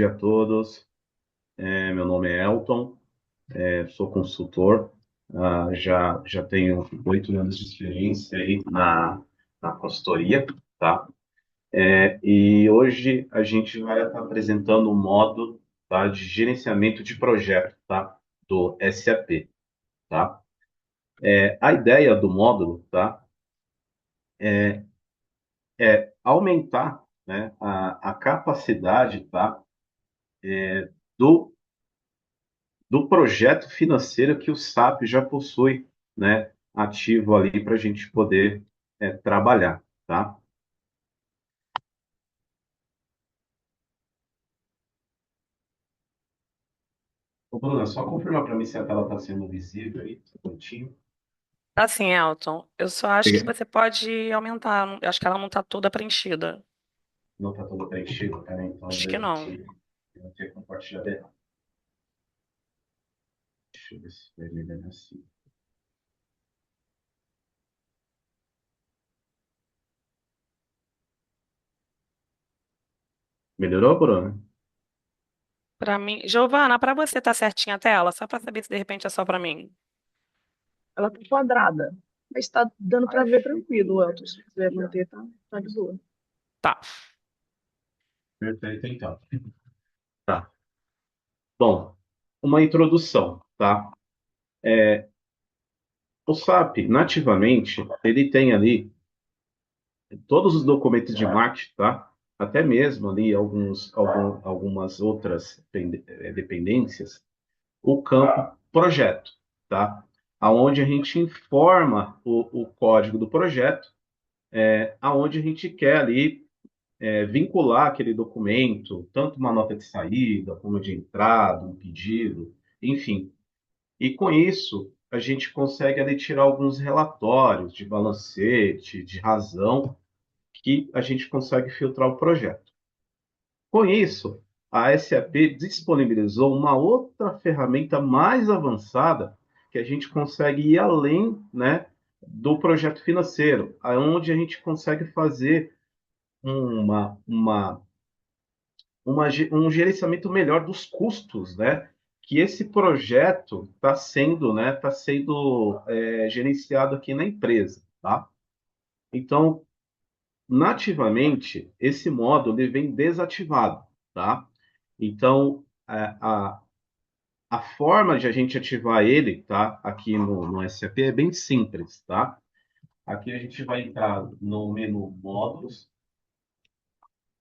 dia a todos. Meu nome é Elton, sou consultor, já tenho 8 anos de experiência aí na consultoria, tá? E hoje a gente vai estar apresentando um módulo, tá, de gerenciamento de projeto, tá, do SAP, tá? A ideia do módulo, tá, é aumentar, né, a capacidade, tá, do do projeto financeiro que o SAP já possui, né, ativo ali para a gente poder trabalhar, tá? Ô, Bruna, só confirma para mim se a tela está sendo visível aí, um minutinho. Assim, Elton, eu só acho que Peguei. você pode aumentar. Eu acho que ela não está toda preenchida. Não está todo preenchido, cara, então Acho que não. eu devo ter compartilhado errado. Deixa eu ver se vai melhorar assim. Melhorou, Bruna? Para mim, Giovana, para você tá certinha a tela? Só para saber se de repente é só para mim. Ela tá quadrada. Mas tá dando pra ver tranquilo, Elton. Se quiser manter, tá de boa. Tá. Perfeito, então. Tá. Bom, uma introdução, tá? O SAP, nativamente, ele tem ali todos os documentos de marketing, tá? Até mesmo ali algumas outras dependências, o campo projeto, tá? Aonde a gente informa o código do projeto, aonde a gente quer ali vincular aquele documento, tanto uma nota de saída, como de entrada, um pedido, enfim. E com isso, a gente consegue ali tirar alguns relatórios de balancete, de razão, que a gente consegue filtrar o projeto. Com isso, a SAP disponibilizou uma outra ferramenta mais avançada que a gente consegue ir além, né, do projeto financeiro, aonde a gente consegue fazer uma, uma, um gerenciamento melhor dos custos, né, que esse projeto está sendo, né, gerenciado aqui na empresa, tá? Então, nativamente, esse módulo ele vem desativado, tá? Então, a forma de a gente ativar ele, tá? Aqui no SAP é bem simples, tá? Aqui a gente vai entrar no menu Módulos,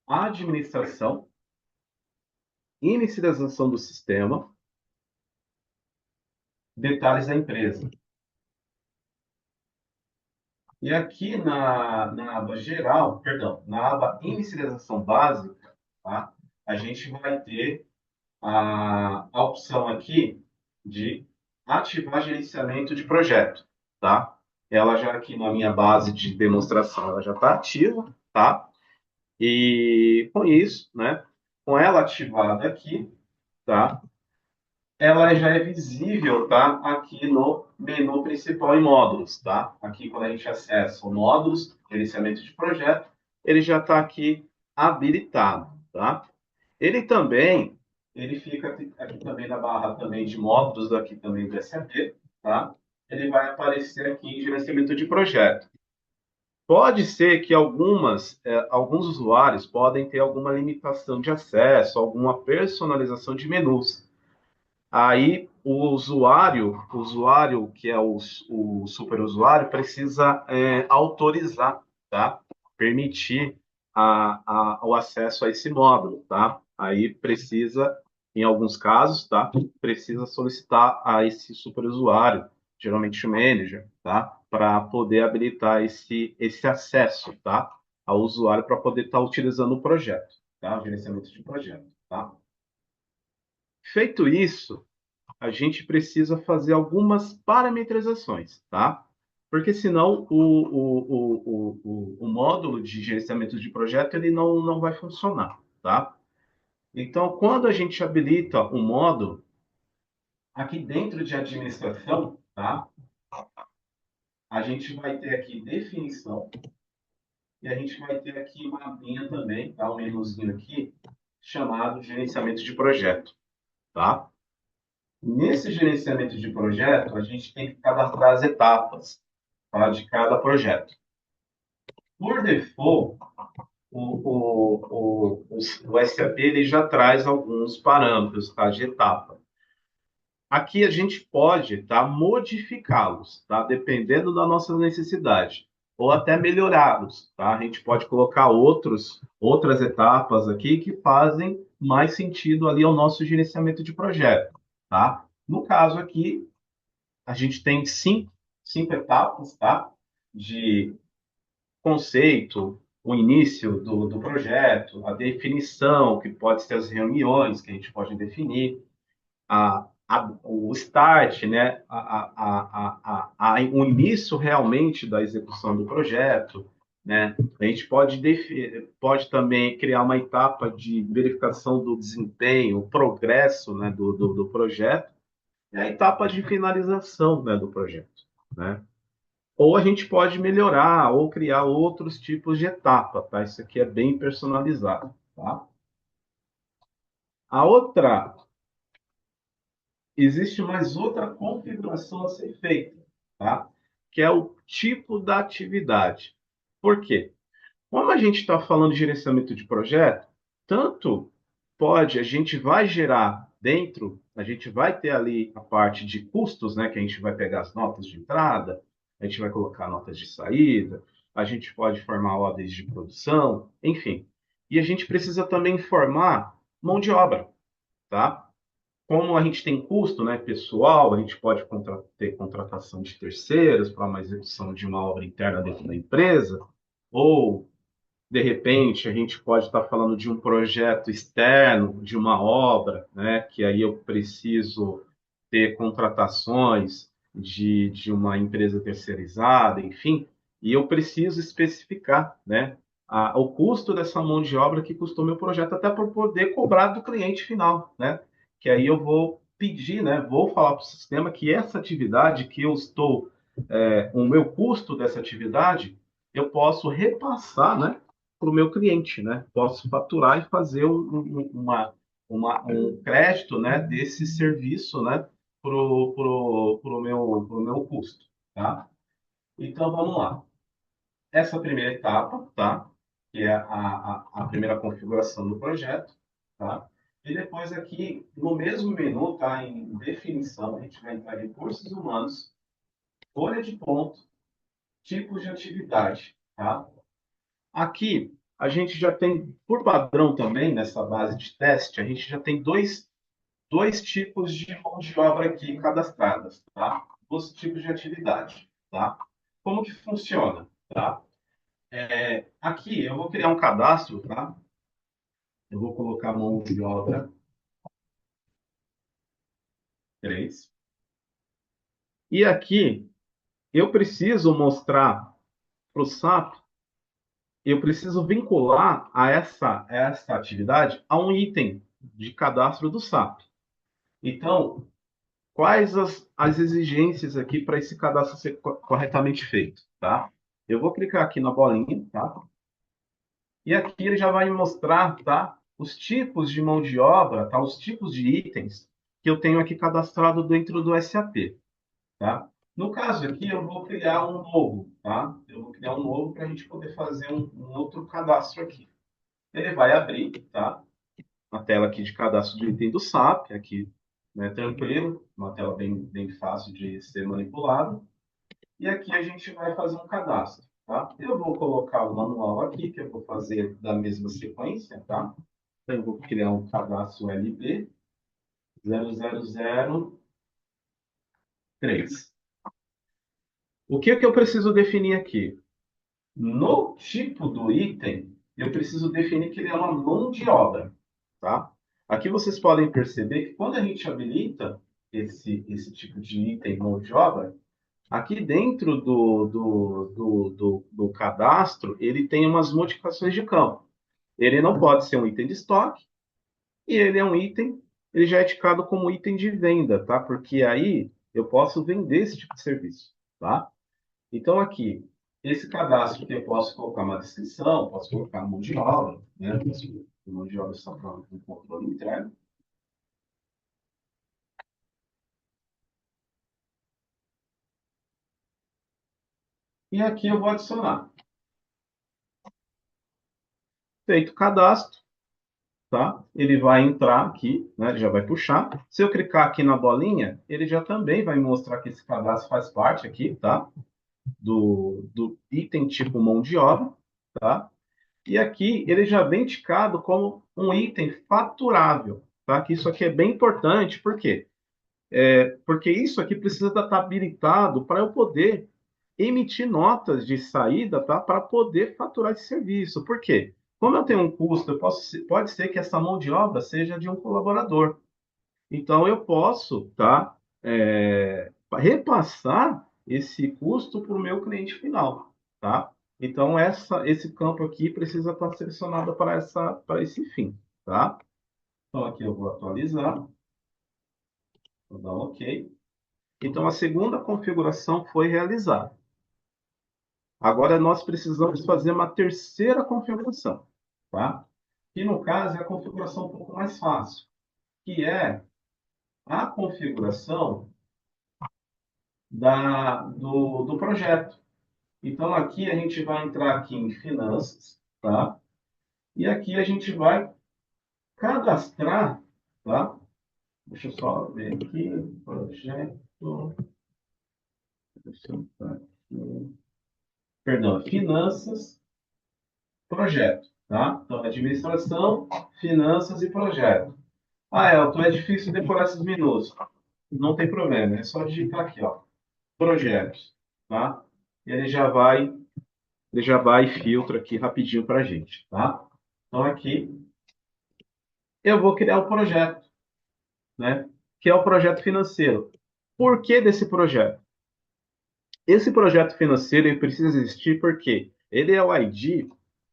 Administração, Inicialização do Sistema, Detalhes da Empresa. E aqui na aba Geral, perdão, na aba Inicialização Básica, tá? A gente vai ter a opção aqui de ativar gerenciamento de projeto, tá? Ela já aqui na minha base de demonstração, ela já está ativa, tá? E com isso, né? Com ela ativada aqui, tá? Ela já é visível, tá? Aqui no menu principal em módulos, tá? Aqui quando a gente acessa o módulos, gerenciamento de projeto, ele já está aqui habilitado, tá? Ele também, ele fica aqui também na barra também de módulos aqui também do SAP, tá? Ele vai aparecer aqui em gerenciamento de projeto. Pode ser que alguns usuários podem ter alguma limitação de acesso, alguma personalização de menus. Aí o usuário que é o superusuário, precisa autorizar, tá? Permitir o acesso a esse módulo, tá? Aí precisa, em alguns casos, tá? Precisa solicitar a esse superusuário, geralmente o manager, tá? Para poder habilitar esse acesso, tá? Ao usuário para poder estar utilizando o projeto, tá? O gerenciamento de projeto, tá? Feito isso, a gente precisa fazer algumas parametrizações, tá? Porque senão o módulo de gerenciamento de projeto ele não vai funcionar, tá? Então, quando a gente habilita o módulo, aqui dentro de administração, tá? A gente vai ter aqui definição e a gente vai ter aqui uma abinha também, tá? Um menuzinho aqui chamado gerenciamento de projeto, tá? Nesse gerenciamento de projeto, a gente tem que cadastrar as etapas, tá, de cada projeto. Por default, o SAP ele já traz alguns parâmetros, tá, de etapa. Aqui a gente pode, tá, modificá-los, tá, dependendo da nossa necessidade, ou até melhorá-los, tá? A gente pode colocar outras etapas aqui que fazem mais sentido ali ao nosso gerenciamento de projeto, tá? No caso aqui, a gente tem cinco etapas, tá? De conceito, o início do projeto, a definição, que pode ser as reuniões que a gente pode definir, o start, né, o início realmente da execução do projeto, né? A gente pode também criar uma etapa de verificação do desempenho, progresso, né, do projeto, e a etapa de finalização, né, do projeto, né? Ou a gente pode melhorar ou criar outros tipos de etapa, tá? Isso aqui é bem personalizado, tá? A outra existe mais outra configuração a ser feita, tá? Que é o tipo da atividade. Por quê? Como a gente está falando de gerenciamento de projeto, tanto a gente vai gerar dentro, a gente vai ter ali a parte de custos, né? Que a gente vai pegar as notas de entrada, a gente vai colocar notas de saída, a gente pode formar ordens de produção, enfim. E a gente precisa também formar mão de obra, tá? Como a gente tem custo, né, pessoal, a gente pode ter contratação de terceiros para uma execução de uma obra interna dentro da empresa, ou, de repente, a gente pode estar falando de um projeto externo, de uma obra, né, que aí eu preciso ter contratações de uma empresa terceirizada, enfim, e eu preciso especificar, né, o custo dessa mão de obra que custou meu projeto, até para poder cobrar do cliente final, né? Que aí eu vou pedir, né? Vou falar para o sistema que essa atividade que eu estou, o meu custo dessa atividade, eu posso repassar, né, para o meu cliente, né? Posso faturar e fazer um crédito, né, desse serviço, né, pro meu custo, tá? Então, vamos lá. Essa primeira etapa, tá? Que é a primeira configuração do projeto, tá? E depois aqui, no mesmo menu, tá? Em definição, a gente vai entrar em recursos humanos, folha de ponto, tipos de atividade, tá? Aqui, a gente já tem, por padrão também, nessa base de teste, a gente já tem dois tipos de mão de obra aqui cadastradas, tá? Dois tipos de atividade, tá? Como que funciona, tá? Aqui eu vou criar um cadastro, tá? Eu vou colocar mão de obra 3. E aqui eu preciso mostrar para o SAP, eu preciso vincular essa atividade a um item de cadastro do SAP. Então, quais as exigências aqui para esse cadastro ser corretamente feito, tá? Eu vou clicar aqui na bolinha, tá? E aqui ele já vai me mostrar, tá? Os tipos de mão de obra, tá? Os tipos de itens que eu tenho aqui cadastrado dentro do SAP, tá? No caso aqui, eu vou criar um novo, tá? Eu vou criar um novo para a gente poder fazer um outro cadastro aqui. Ele vai abrir, tá? A tela aqui de cadastro de item do SAP, aqui, né, tranquilo, uma tela bem fácil de ser manipulada. E aqui a gente vai fazer um cadastro, tá? Eu vou colocar o manual aqui, que eu vou fazer da mesma sequência, tá? Então, eu vou criar um cadastro LB 0003. O que é que eu preciso definir aqui? No tipo do item, eu preciso definir que ele é uma mão de obra, tá? Aqui vocês podem perceber que quando a gente habilita esse tipo de item mão de obra, aqui dentro do cadastro, ele tem umas modificações de campo. Ele não pode ser um item de estoque e ele é um item, ele já é ticado como item de venda, tá? Porque aí eu posso vender esse tipo de serviço, tá? Então, aqui, esse cadastro que eu posso colocar uma descrição, posso colocar mão de obra, né? Posso mão de obra só para um controle interno. E aqui eu vou adicionar. Feito o cadastro, tá? Ele vai entrar aqui, né? Ele já vai puxar. Se eu clicar aqui na bolinha, ele já também vai mostrar que esse cadastro faz parte aqui, tá? Do item tipo mão de obra, tá? E aqui ele já vem indicado como um item faturável, tá? Que isso aqui é bem importante, por quê? Porque isso aqui precisa estar habilitado para eu poder emitir notas de saída, tá? Para poder faturar esse serviço. Por quê? Como eu tenho um custo, pode ser que essa mão de obra seja de um colaborador. Então eu posso, tá? Repassar esse custo para o meu cliente final, tá? Então esse campo aqui precisa estar selecionado para esse fim, tá? Então aqui eu vou atualizar, vou dar um OK. Então, a segunda configuração foi realizada. Agora, nós precisamos fazer uma terceira configuração, tá? Que, no caso, é a configuração um pouco mais fácil, que é a configuração do projeto. Então, aqui a gente vai entrar aqui em finanças, tá? E aqui a gente vai cadastrar, tá? Deixa eu só ver aqui, projeto... Deixa eu entrar aqui. Perdão, finanças, projeto, tá? Então, administração, finanças e projeto. Ah, Elton, é difícil decorar esses minutos. Não tem problema, é só digitar aqui, ó, projetos, tá? E ele já vai e filtra aqui rapidinho para a gente, tá? Então, aqui, eu vou criar o projeto, né? Que é o projeto financeiro. Por que desse projeto? Esse projeto financeiro ele precisa existir porque ele é o ID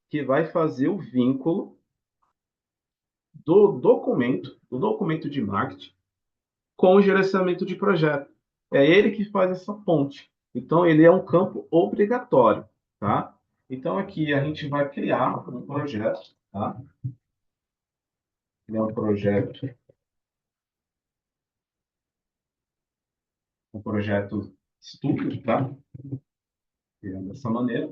que vai fazer o vínculo do documento de marketing com o gerenciamento de projeto. É ele que faz essa ponte. Então, ele é um campo obrigatório, tá? Então, aqui a gente vai criar um projeto, tá? É um projeto estúpido, tá? Criando dessa maneira.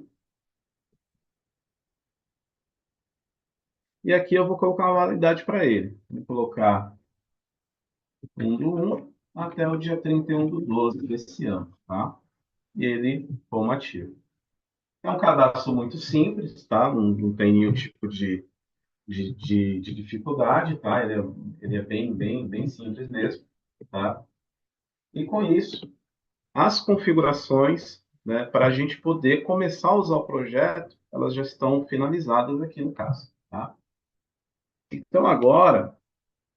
E aqui eu vou colocar uma validade para ele. Vou colocar 1/1 até o dia 31/12 desse ano, tá? E ele como ativo. É um cadastro muito simples, tá? Não tem nenhum tipo de dificuldade, tá? Ele é bem simples mesmo, tá? E com isso, as configurações, né, para a gente poder começar a usar o projeto, elas já estão finalizadas aqui no caso, tá? Então agora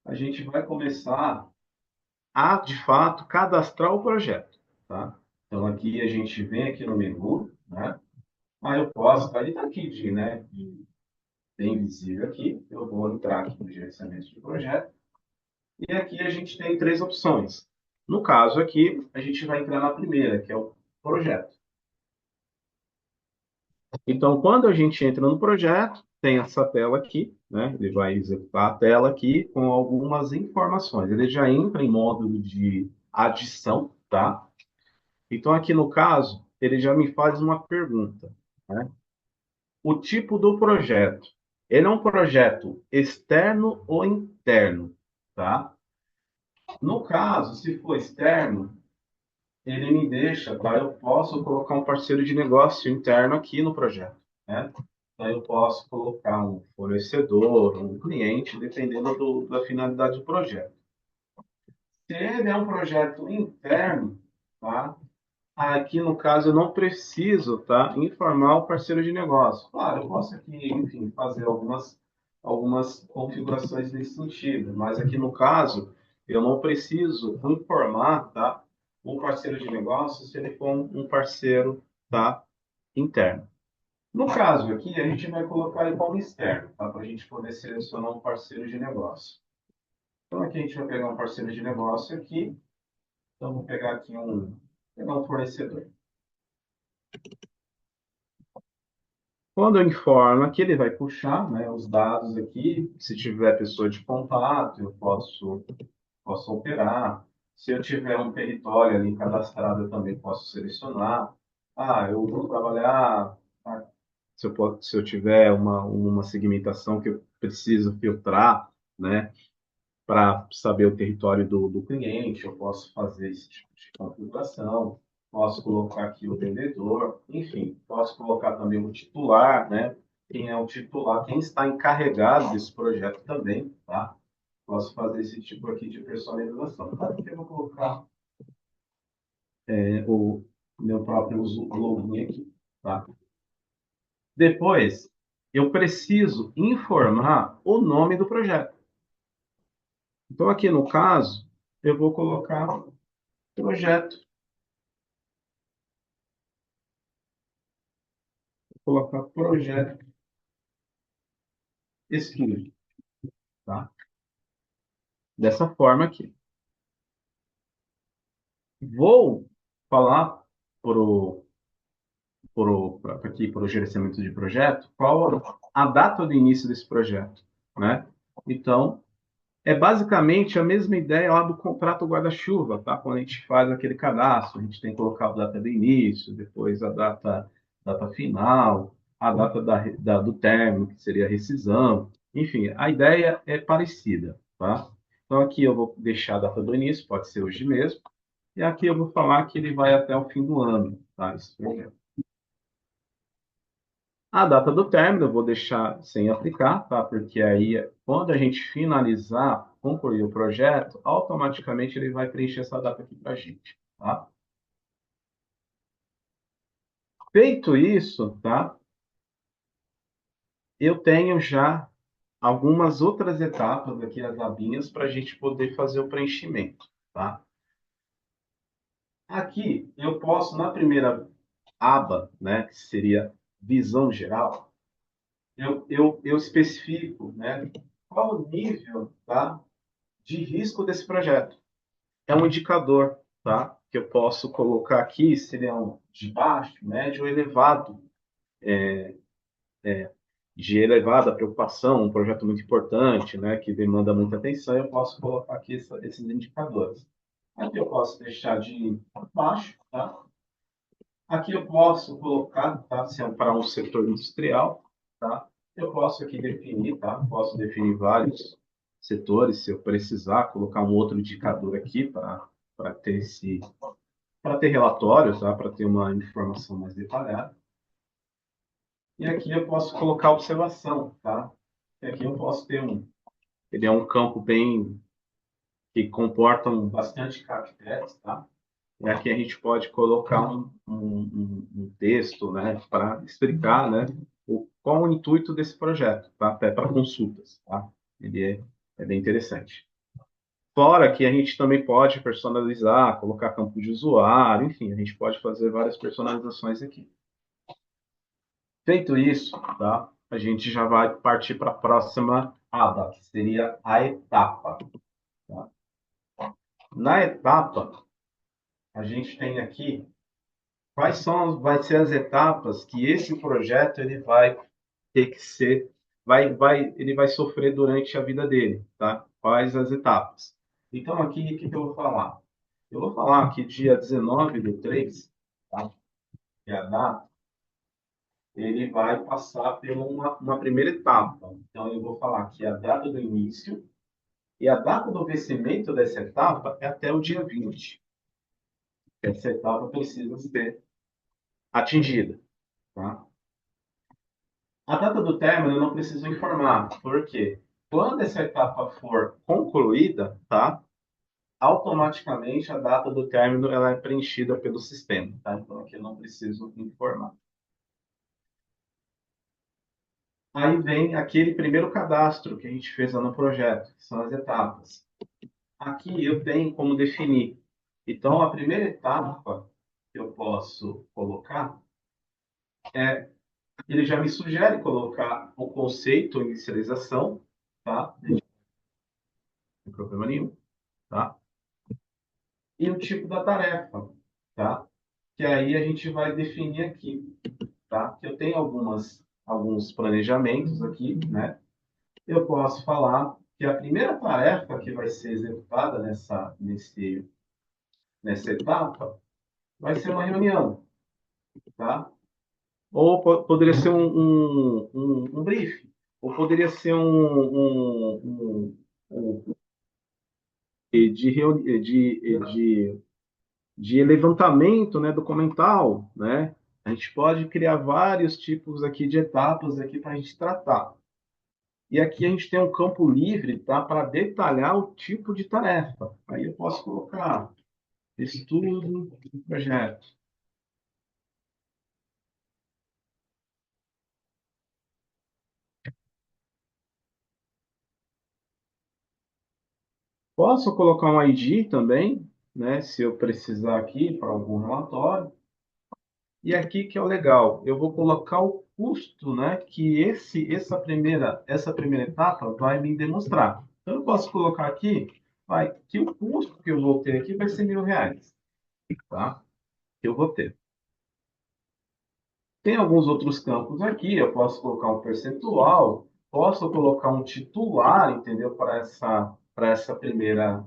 a gente vai começar a, de fato, cadastrar o projeto, tá? Então aqui a gente vem aqui no menu, né? Aí eu posso, ele está aqui bem visível aqui. Eu vou entrar aqui no gerenciamento de projeto. E aqui a gente tem três opções. No caso aqui, a gente vai entrar na primeira, que é o projeto. Então, quando a gente entra no projeto, tem essa tela aqui, né? Ele vai executar a tela aqui com algumas informações. Ele já entra em módulo de adição, tá? Então, aqui no caso, ele já me faz uma pergunta, né? O tipo do projeto. Ele é um projeto externo ou interno, tá? No caso, se for externo, ele me deixa, tá? Eu posso colocar um parceiro de negócio interno aqui no projeto, né? Então, eu posso colocar um fornecedor, um cliente, dependendo da finalidade do projeto. Se ele é um projeto interno, tá? Aqui, no caso, eu não preciso, tá, informar o parceiro de negócio. Claro, eu posso aqui, enfim, fazer algumas configurações nesse sentido, mas aqui, no caso, eu não preciso informar, tá, o parceiro de negócio se ele for um parceiro, tá, interno. No caso aqui, a gente vai colocar ele como externo, tá, para a gente poder selecionar um parceiro de negócio. Então, aqui a gente vai pegar um parceiro de negócio aqui. Então, vou pegar aqui pegar um fornecedor. Quando eu informo aqui, ele vai puxar, né, os dados aqui. Se tiver pessoa de contato, eu posso alterar. Se eu tiver um território ali cadastrado, eu também posso selecionar. Ah, eu vou trabalhar. ah, se eu tiver uma segmentação que eu preciso filtrar, né, para saber o território do cliente, eu posso fazer esse tipo de configuração. Posso colocar aqui o vendedor, enfim, posso colocar também o titular, né? Quem é o titular, quem está encarregado desse projeto também, tá? Posso fazer esse tipo aqui de personalização. Claro que eu vou colocar o meu próprio login aqui, tá? Depois, eu preciso informar o nome do projeto. Então, aqui no caso, eu vou colocar projeto. Vou colocar projeto estúdio, tá? Dessa forma aqui. Vou falar aqui para o gerenciamento de projeto qual a data do início desse projeto, né? Então, é basicamente a mesma ideia lá do contrato guarda-chuva, tá? Quando a gente faz aquele cadastro, a gente tem que colocar a data do início, depois a data final, a data do término, que seria a rescisão. Enfim, a ideia é parecida, tá? Então aqui eu vou deixar a data do início, pode ser hoje mesmo, e aqui eu vou falar que ele vai até o fim do ano, tá? Esse projeto. A data do término eu vou deixar sem aplicar, tá? Porque aí, quando a gente finalizar, concluir o projeto, automaticamente ele vai preencher essa data aqui para a gente, tá? Feito isso, tá? Eu tenho já algumas outras etapas aqui, as abinhas, para a gente poder fazer o preenchimento, tá? Aqui, eu posso, na primeira aba, né, que seria visão geral, eu especifico, né, qual o nível, tá, de risco desse projeto. É um indicador, tá? Que eu posso colocar aqui, se ele é um de baixo, médio ou elevado, de elevada preocupação, um projeto muito importante, né? Que demanda muita atenção, eu posso colocar aqui esses indicadores. Aqui eu posso deixar de baixo, tá? Aqui eu posso colocar, tá? Se é para um setor industrial, tá? Eu posso aqui definir, tá? Posso definir vários setores, se eu precisar, colocar um outro indicador aqui para ter relatórios, tá? Para ter uma informação mais detalhada. E aqui eu posso colocar observação, tá? E aqui eu posso ter ele é um campo bem que comporta bastante caracteres, tá? E aqui a gente pode colocar um texto, né, para explicar, né, qual o intuito desse projeto, tá? Até para consultas, tá? Ele é bem interessante. Fora que a gente também pode personalizar, colocar campo de usuário, enfim, a gente pode fazer várias personalizações aqui. Feito isso, tá? A gente já vai partir para a próxima aba, que seria a etapa. Tá? Na etapa, a gente tem aqui vai ser as etapas que esse projeto ele vai ter que ser, ele vai sofrer durante a vida dele, tá? Quais as etapas? Então aqui, o que eu vou falar? Eu vou falar que dia 19/3, tá? Que é a data, ele vai passar por uma primeira etapa. Então, eu vou falar que a data do início e a data do vencimento dessa etapa é até o dia 20. Essa etapa precisa ser atingida. Tá? A data do término eu não preciso informar, porque quando essa etapa for concluída, tá? Automaticamente a data do término ela é preenchida pelo sistema. Tá? Então, aqui eu não preciso informar. Aí vem aquele primeiro cadastro que a gente fez lá no projeto, que são as etapas. Aqui eu tenho como definir. Então, a primeira etapa que eu posso colocar é, ele já me sugere colocar o conceito inicialização, tá? Não tem problema nenhum, tá? E o tipo da tarefa, tá? Que aí a gente vai definir aqui, tá? Que eu tenho algumas alguns planejamentos aqui, né? Eu posso falar que a primeira tarefa que vai ser executada nessa etapa vai ser uma reunião, tá? Ou poderia ser um briefing, ou poderia ser de levantamento, né, documental, né? A gente pode criar vários tipos aqui de etapas aqui para a gente tratar. E aqui a gente tem um campo livre, tá, para detalhar o tipo de tarefa. Aí eu posso colocar estudo do projeto. Posso colocar um ID também, né, se eu precisar aqui para algum relatório. E aqui que é o legal, eu vou colocar o custo, né, que essa primeira etapa vai me demonstrar. Então, eu posso colocar aqui, que o custo que eu vou ter aqui vai ser R$ 1.000, tá? Que eu vou ter. Tem alguns outros campos aqui, eu posso colocar um percentual, posso colocar um titular, entendeu? Para essa primeira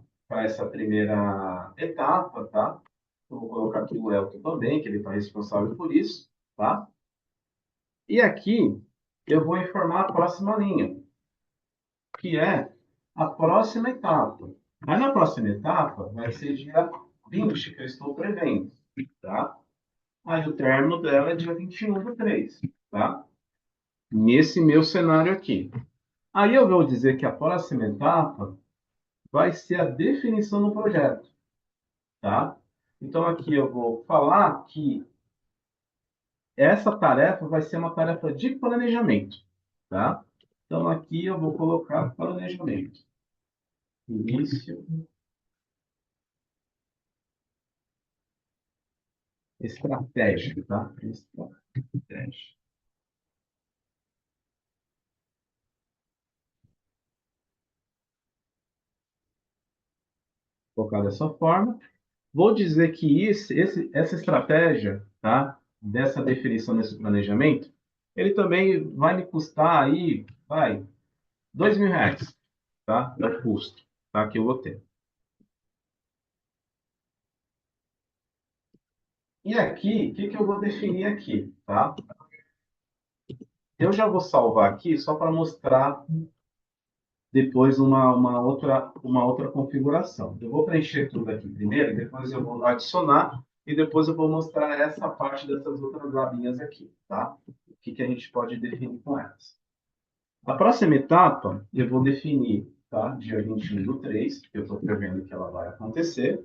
etapa, tá? Eu vou colocar aqui o Elton também, que ele está responsável por isso, tá? E aqui eu vou informar a próxima linha, que é a próxima etapa. Mas na próxima etapa vai ser dia 20, que eu estou prevendo, tá? Aí o término dela é dia 21/3, tá? Nesse meu cenário aqui. Aí eu vou dizer que a próxima etapa vai ser a definição do projeto, tá? Então aqui eu vou falar que essa tarefa vai ser uma tarefa de planejamento, tá? Então aqui eu vou colocar planejamento. Início, estratégico, tá? Estratégia. Vou colocar dessa forma. Vou dizer que essa estratégia, tá? Dessa definição desse planejamento, ele também vai me custar aí, R$ 2.000, tá? É o custo, tá? Que eu vou ter. E aqui, o que que eu vou definir aqui, tá? Eu já vou salvar aqui só para mostrar depois uma outra configuração. Eu vou preencher tudo aqui primeiro, depois eu vou adicionar e depois eu vou mostrar essa parte dessas outras abinhas aqui, tá? O que que a gente pode definir com elas. A próxima etapa, eu vou definir, tá? Dia 21/3, que eu estou prevendo que ela vai acontecer,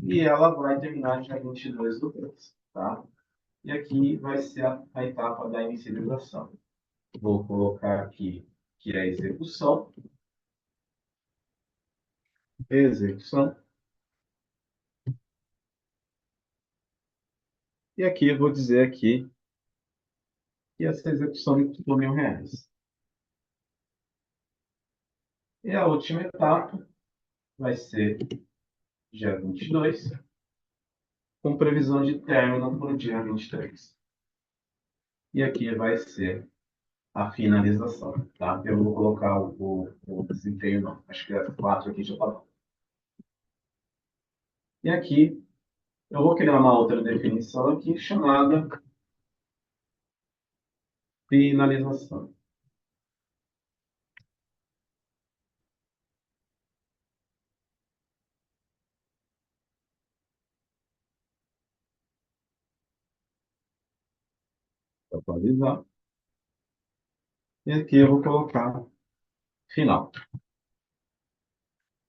e ela vai terminar dia 22/3, tá? E aqui vai ser a etapa da inicialização. Vou colocar aqui que é a execução, execução, e aqui eu vou dizer aqui que essa execução me custou R$ 1.000. E a última etapa vai ser dia 22, com previsão de término para o dia 23. E aqui vai ser a finalização, tá? Eu não vou colocar o desempenho, não. Acho que é 4 aqui já está bom. E aqui eu vou criar uma outra definição aqui chamada finalização. Vou atualizar. E aqui eu vou colocar final.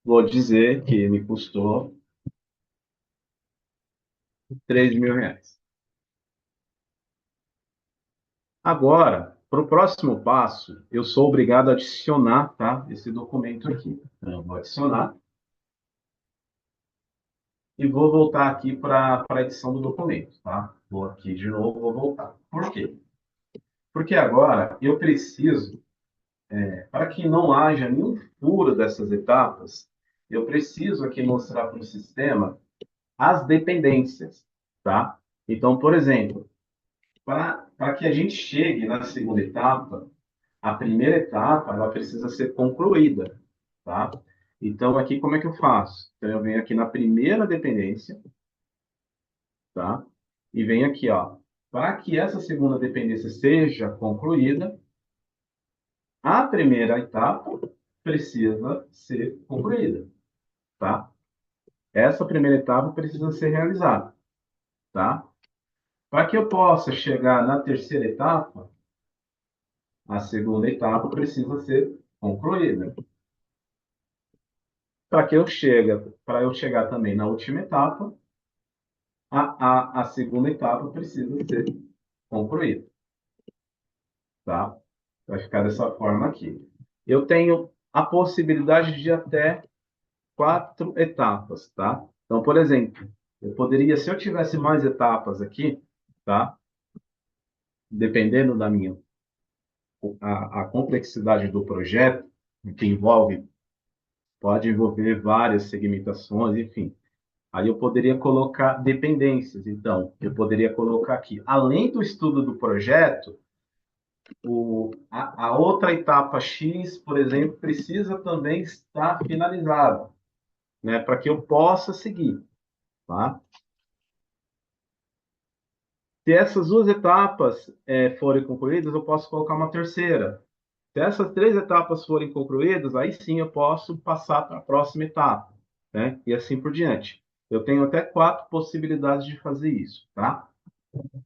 Vou dizer que me custou R$ 3.000. Agora, para o próximo passo, eu sou obrigado a adicionar, tá, esse documento aqui. Então, eu vou adicionar e vou voltar aqui para a edição do documento, tá? Vou aqui de novo, vou voltar. Por quê? Porque agora eu preciso, para que não haja nenhum furo dessas etapas, eu preciso aqui mostrar para o sistema as dependências, tá? Então, por exemplo, para que a gente chegue na segunda etapa, a primeira etapa ela precisa ser concluída, tá? Então, aqui como é que eu faço? Então, eu venho aqui na primeira dependência, tá? E venho aqui, ó. Para que essa segunda dependência seja concluída, a primeira etapa precisa ser concluída, tá? Essa primeira etapa precisa ser realizada, tá? Para que eu possa chegar na terceira etapa, a segunda etapa precisa ser concluída. Para eu chegar também na última etapa, a segunda etapa precisa ser concluída, tá? Vai ficar dessa forma aqui. Eu tenho a possibilidade de até 4 etapas, tá? Então, por exemplo, eu poderia, se eu tivesse mais etapas aqui, tá? Dependendo da minha a complexidade do projeto, que pode envolver várias segmentações, enfim. Aí eu poderia colocar dependências. Então, eu poderia colocar aqui, além do estudo do projeto, a outra etapa X, por exemplo, precisa também estar finalizada, né, para que eu possa seguir, tá? Se essas duas etapas forem concluídas, eu posso colocar uma terceira. Se essas 3 etapas forem concluídas, aí sim eu posso passar para a próxima etapa, né? E assim por diante. Eu tenho até 4 possibilidades de fazer isso, tá?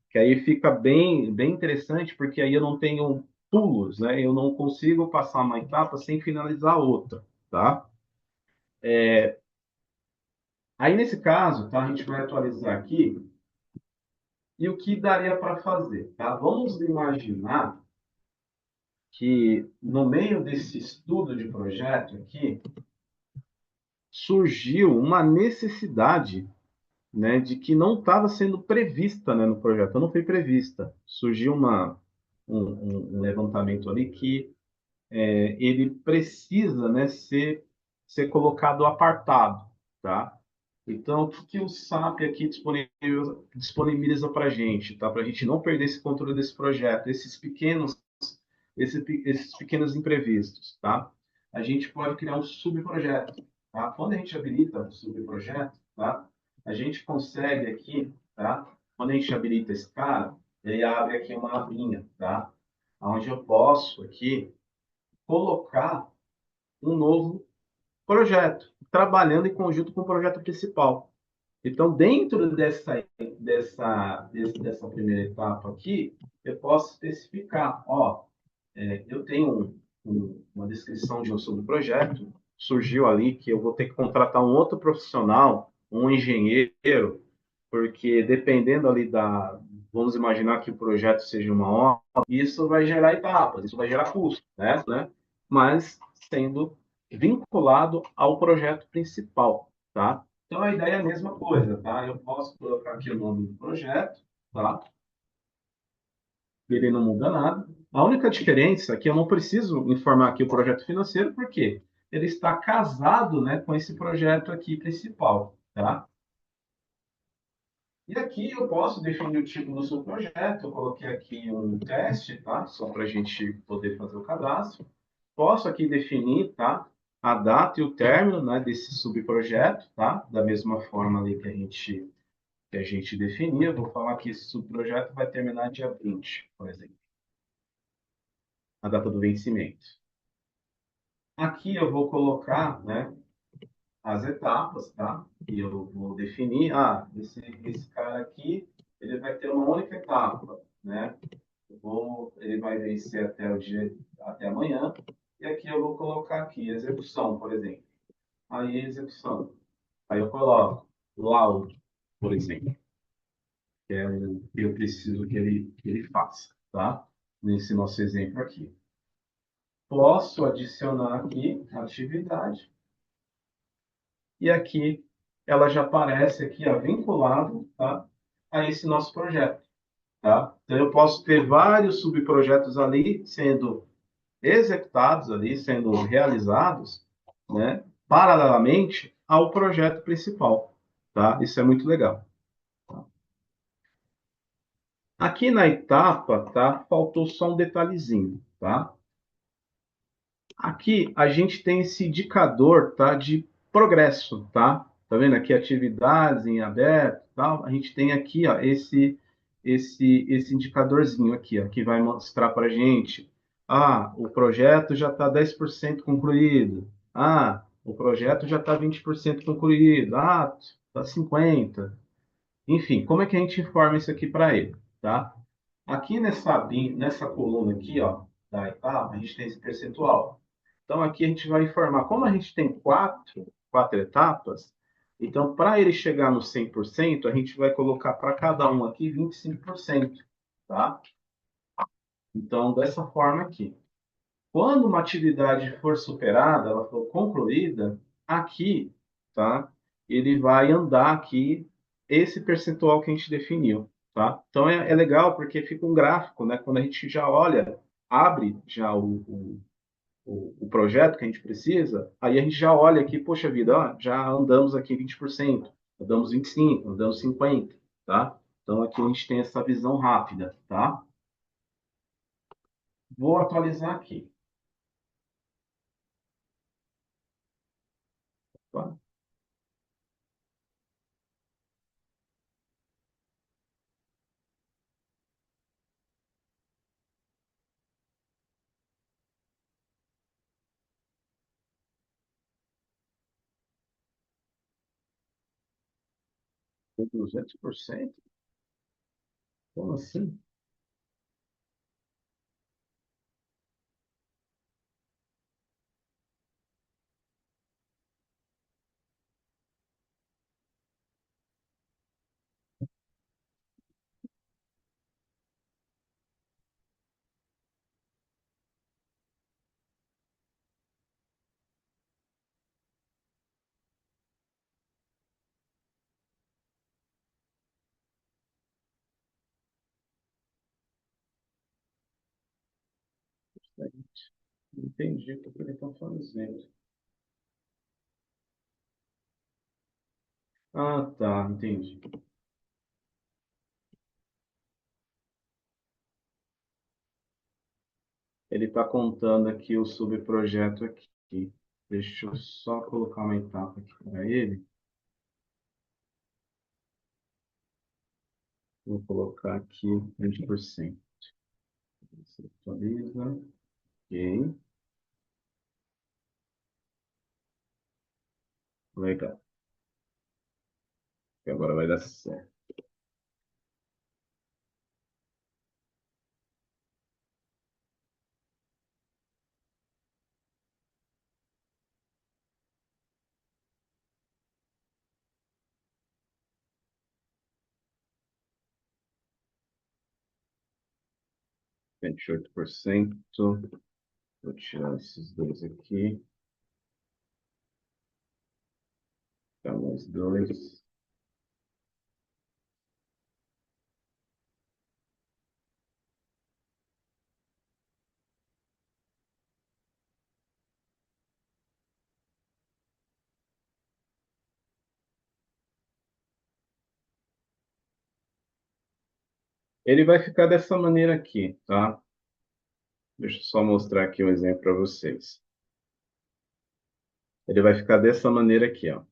Que aí fica bem interessante, porque aí eu não tenho pulos, né? Eu não consigo passar uma etapa sem finalizar a outra, tá? Aí nesse caso, tá? A gente vai atualizar aqui e o que daria para fazer, tá? Vamos imaginar que no meio desse estudo de projeto aqui surgiu uma necessidade, né, de que não estava sendo prevista, né, no projeto, não foi prevista. Surgiu um levantamento ali que ele precisa, né, ser colocado apartado, tá? Então, o que o SAP aqui disponibiliza para a gente, tá? Para a gente não perder esse controle desse projeto, esses pequenos imprevistos, tá? A gente pode criar um subprojeto, tá? Quando a gente habilita um subprojeto, tá? A gente consegue aqui, tá? Quando a gente habilita esse cara, ele abre aqui uma abinha, tá? Onde eu posso aqui colocar um novo projeto, trabalhando em conjunto com o projeto principal. Então, dentro dessa primeira etapa aqui, eu posso especificar, ó, eu tenho uma descrição de um subprojeto, surgiu ali que eu vou ter que contratar um outro profissional, um engenheiro, porque dependendo ali vamos imaginar que o projeto seja uma obra, isso vai gerar etapas, isso vai gerar custo, né? Mas sendo vinculado ao projeto principal, tá? Então a ideia é a mesma coisa, tá? Eu posso colocar aqui o nome do projeto, tá? Ele não muda nada. A única diferença é que eu não preciso informar aqui o projeto financeiro, porque ele está casado, né, com esse projeto aqui principal, tá? E aqui eu posso definir o tipo do seu projeto. Eu coloquei aqui um teste, tá? Só para a gente poder fazer o cadastro. Posso aqui definir, tá? A data e o término, né, desse subprojeto, tá? Da mesma forma ali que a gente definia. Vou falar que esse subprojeto vai terminar dia 20, por exemplo, a data do vencimento. Aqui eu vou colocar, né, as etapas, tá? E eu vou definir, esse cara aqui, ele vai ter uma única etapa, né? Ele vai vencer até amanhã, e aqui eu vou colocar aqui, execução, por exemplo. Aí, execução. Aí eu coloco laudo, por exemplo, que é o que eu preciso que ele faça, tá? Nesse nosso exemplo aqui. Posso adicionar aqui a atividade, e aqui ela já aparece aqui, ó, vinculado, tá, a esse nosso projeto, tá? Então eu posso ter vários subprojetos ali sendo executados ali, sendo realizados, né, paralelamente ao projeto principal, tá? Isso é muito legal. Aqui na etapa, tá? Faltou só um detalhezinho, tá? Aqui a gente tem esse indicador, tá, de progresso, tá? Tá vendo aqui atividades em aberto, tal? A gente tem aqui, ó, esse indicadorzinho aqui, ó, que vai mostrar para a gente, o projeto já está 10% concluído. O projeto já está 20% concluído. Está 50%. Enfim, como é que a gente informa isso aqui para ele, tá? Aqui nessa coluna aqui, ó, da etapa, a gente tem esse percentual. Então, aqui a gente vai informar, como a gente tem quatro etapas, então, para ele chegar no 100%, a gente vai colocar para cada um aqui 25%, tá? Então, dessa forma aqui. Quando uma atividade for superada, ela for concluída, aqui, tá? Ele vai andar aqui esse percentual que a gente definiu, tá? Então é legal porque fica um gráfico, né? Quando a gente já olha, abre já o projeto que a gente precisa, aí a gente já olha aqui, poxa vida, ó, já andamos aqui 20%, andamos 25%, andamos 50%, tá? Então aqui a gente tem essa visão rápida, tá? Vou atualizar aqui, tá? 200%? Como assim? Entendi o que ele está fazendo. Tá, entendi. Ele está contando aqui o subprojeto aqui. Deixa eu só colocar uma etapa aqui para ele. Vou colocar aqui 20%. Você atualiza. Ok. Legal. E agora vai dar certo. Vinte 28%. Vou tirar esses dois aqui. Tá, mais dois. Ele vai ficar dessa maneira aqui, tá? Deixa eu só mostrar aqui um exemplo para vocês. Ele vai ficar dessa maneira aqui, ó.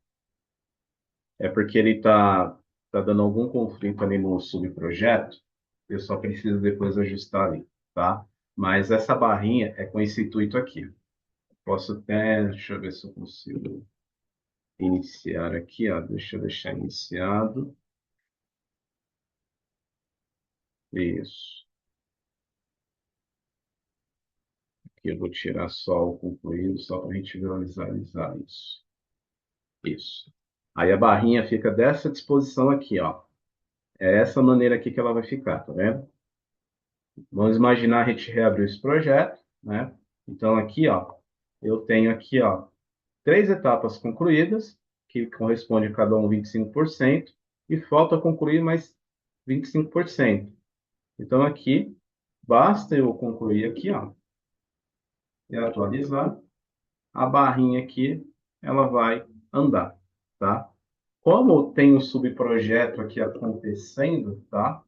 É porque ele tá dando algum conflito ali no subprojeto. Eu só preciso depois ajustar ali, tá? Mas essa barrinha é com esse intuito aqui. Posso até, deixa eu ver se eu consigo iniciar aqui, ó. Deixa eu deixar iniciado. Isso. Aqui eu vou tirar só o concluído, só para a gente visualizar isso. Isso. Aí a barrinha fica dessa disposição aqui, ó. É essa maneira aqui que ela vai ficar, tá vendo? Vamos imaginar a gente reabriu esse projeto, né? Então aqui, ó, eu tenho aqui, ó, três etapas concluídas, que corresponde a cada um 25%, e falta concluir mais 25%. Então aqui, basta eu concluir aqui, ó, e atualizar, a barrinha aqui, ela vai andar, tá? Como tem um subprojeto aqui acontecendo, tá?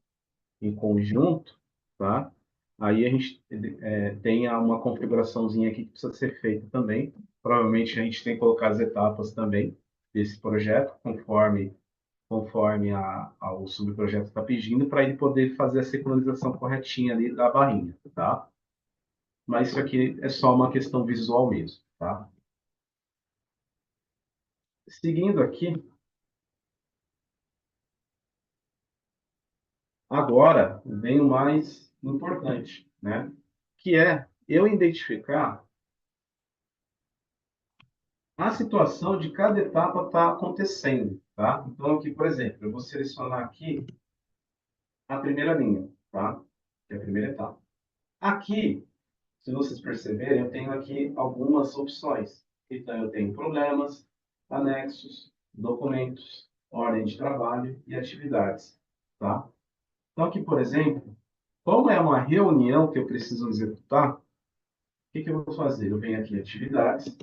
em conjunto, tá? Aí a gente tem uma configuraçãozinha aqui que precisa ser feita também. Provavelmente a gente tem que colocar as etapas também desse projeto, conforme o subprojeto está pedindo, para ele poder fazer a sincronização corretinha ali da barrinha, tá? Mas isso aqui é só uma questão visual mesmo, tá? Seguindo aqui, agora vem o mais importante, né? Que é eu identificar a situação de cada etapa está acontecendo, tá? Então, aqui, por exemplo, eu vou selecionar aqui a primeira linha, tá? Que é a primeira etapa. Aqui, se vocês perceberem, eu tenho aqui algumas opções. Então, eu tenho problemas, anexos, documentos, ordem de trabalho e atividades, tá? Então, aqui, por exemplo, como é uma reunião que eu preciso executar, o que que eu vou fazer? Eu venho aqui em atividades,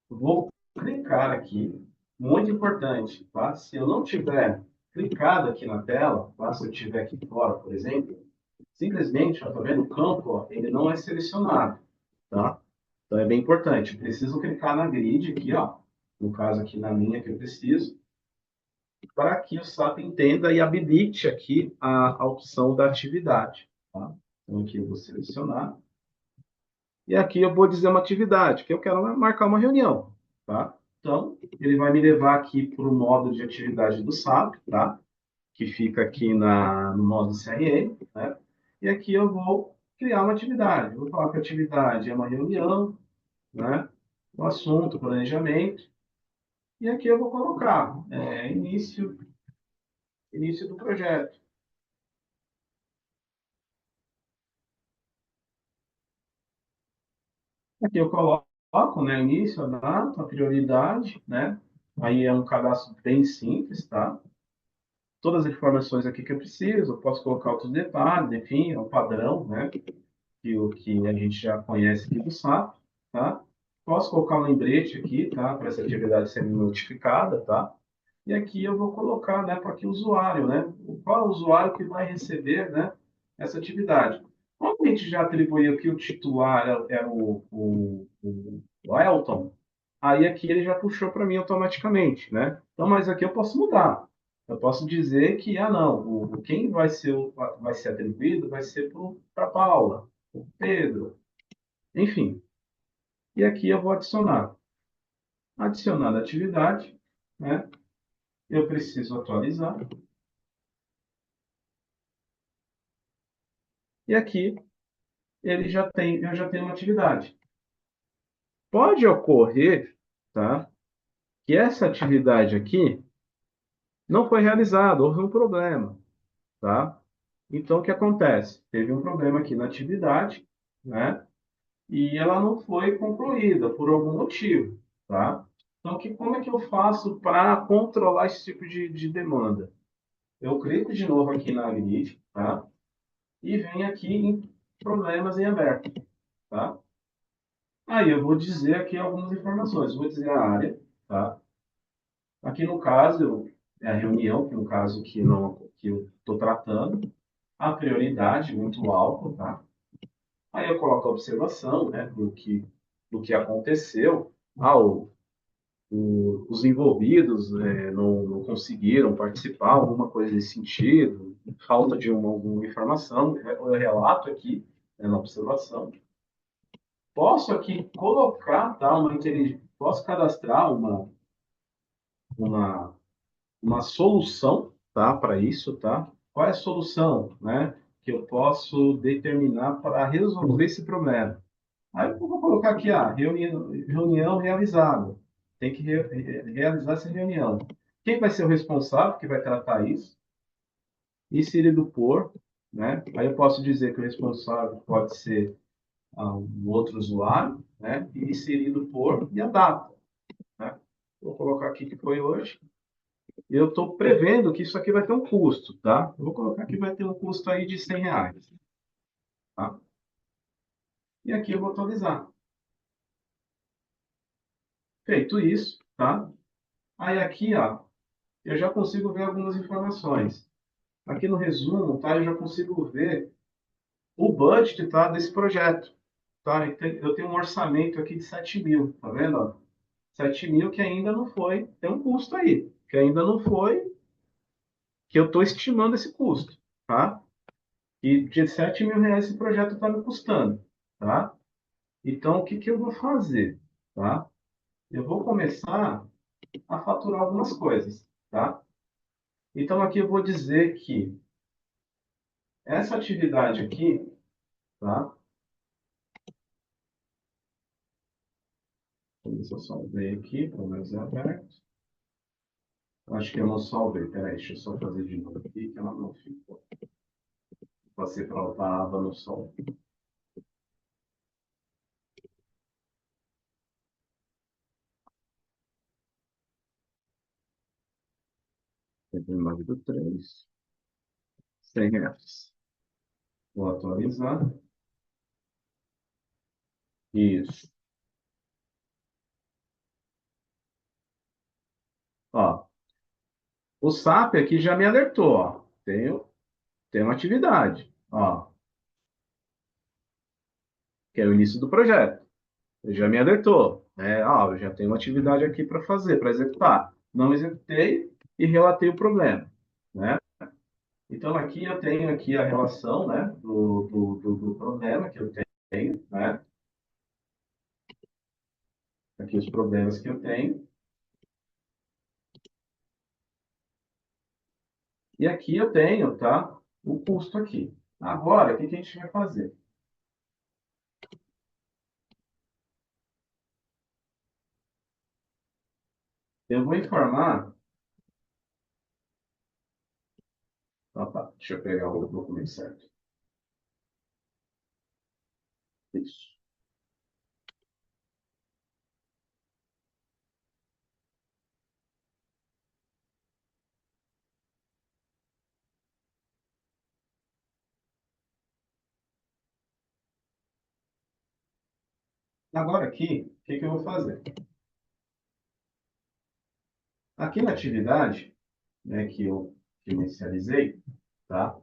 vou clicar aqui, muito importante, tá? Se eu não tiver clicado aqui na tela, tá? Se eu estiver aqui fora, por exemplo, simplesmente, ó, tá vendo? O campo, ó, ele não é selecionado, tá? Então é bem importante. Eu preciso clicar na grid aqui, ó, no caso aqui na linha que eu preciso, para que o SAP entenda e habilite aqui a opção da atividade, tá? Então aqui eu vou selecionar. E aqui eu vou dizer uma atividade, que eu quero marcar uma reunião, tá? Então, ele vai me levar aqui para o módulo de atividade do SAP, tá? Que fica aqui no módulo CRM, né? E aqui eu vou criar uma atividade. Eu vou falar que a atividade é uma reunião, né? O assunto, planejamento. E aqui eu vou colocar início do projeto. Aqui eu coloco, né, início, a data, a prioridade, né? Aí é um cadastro bem simples, tá? Todas as informações aqui que eu preciso, eu posso colocar outros detalhes, enfim, é um padrão, né? Que o que a gente já conhece aqui do SAP, tá? Posso colocar um lembrete aqui, tá? Para essa atividade ser notificada, tá? E aqui eu vou colocar, né, para que o usuário, né? Qual é o usuário que vai receber, né, essa atividade? Como a gente já atribuiu aqui o titular era o Elton, aí aqui ele já puxou para mim automaticamente, né? Então, mas aqui eu posso mudar. Eu posso dizer que, não, quem vai ser atribuído vai ser para Paula, o Pedro, enfim. E aqui eu vou adicionar. Adicionar a atividade, né? Eu preciso atualizar. E aqui eu já tenho uma atividade. Pode ocorrer, tá? Que essa atividade aqui não foi realizada, houve um problema, tá? Então, o que acontece? Teve um problema aqui na atividade, né? E ela não foi concluída por algum motivo, tá? Então, como é que eu faço para controlar esse tipo de demanda? Eu clico de novo aqui na grid, tá? E venho aqui em problemas em aberto, tá? Aí eu vou dizer aqui algumas informações. Vou dizer a área, tá? Aqui no caso, é a reunião, que no caso que eu estou tratando, a prioridade muito alta, tá? Aí eu coloco a observação, né, do que aconteceu. Os envolvidos não conseguiram participar, alguma coisa nesse sentido, falta de alguma informação, eu relato aqui, né, na observação. Posso aqui colocar, tá, posso cadastrar uma, uma solução, tá, para isso, tá? Qual é a solução, né, que eu posso determinar para resolver esse problema? Aí eu vou colocar aqui, reunião realizada. Tem que realizar essa reunião. Quem vai ser o responsável que vai tratar isso? Inserido por, né? Aí eu posso dizer que o responsável pode ser um outro usuário, né? E inserido por e a data, né? Vou colocar aqui que foi hoje. Eu estou prevendo que isso aqui vai ter um custo, tá? Eu vou colocar que vai ter um custo aí de R$ 100, tá? E aqui eu vou atualizar. Feito isso, tá? Aí aqui, ó, eu já consigo ver algumas informações. aqui no resumo, tá? Eu já consigo ver o budget, tá, desse projeto. Tá? Eu tenho um orçamento aqui de 7 mil, tá vendo? Ó? 7 mil que ainda não foi, tem um custo aí, que ainda não foi, que eu estou estimando esse custo, tá? E de 7 mil reais esse projeto está me custando, tá? Então, o que que eu vou fazer, tá? Eu vou começar a faturar algumas coisas, tá? Então, aqui eu vou dizer que essa atividade aqui, tá? Deixa eu ver se eu salvei aqui, pelo menos é aberto. Acho que eu não salvei. Peraí, deixa eu só fazer de novo aqui, que ela não ficou. Passei para outra aba no sol. R$ 3, R$ 100. Vou atualizar. Isso. Ó, o SAP aqui já me alertou, ó. Tem uma atividade, ó, que é o início do projeto. Ele já me alertou, né? Ó, eu já tenho uma atividade aqui para fazer, para executar. Não executei e relatei o problema, né? Então aqui eu tenho aqui a relação, né, do problema que eu tenho, né? Aqui os problemas que eu tenho. E aqui eu tenho, tá? O custo aqui. Agora, o que que a gente vai fazer? Eu vou informar. Opa, deixa eu pegar o documento certo. Isso. Agora aqui, o que que eu vou fazer? Aqui na atividade, né, que eu inicializei, tá?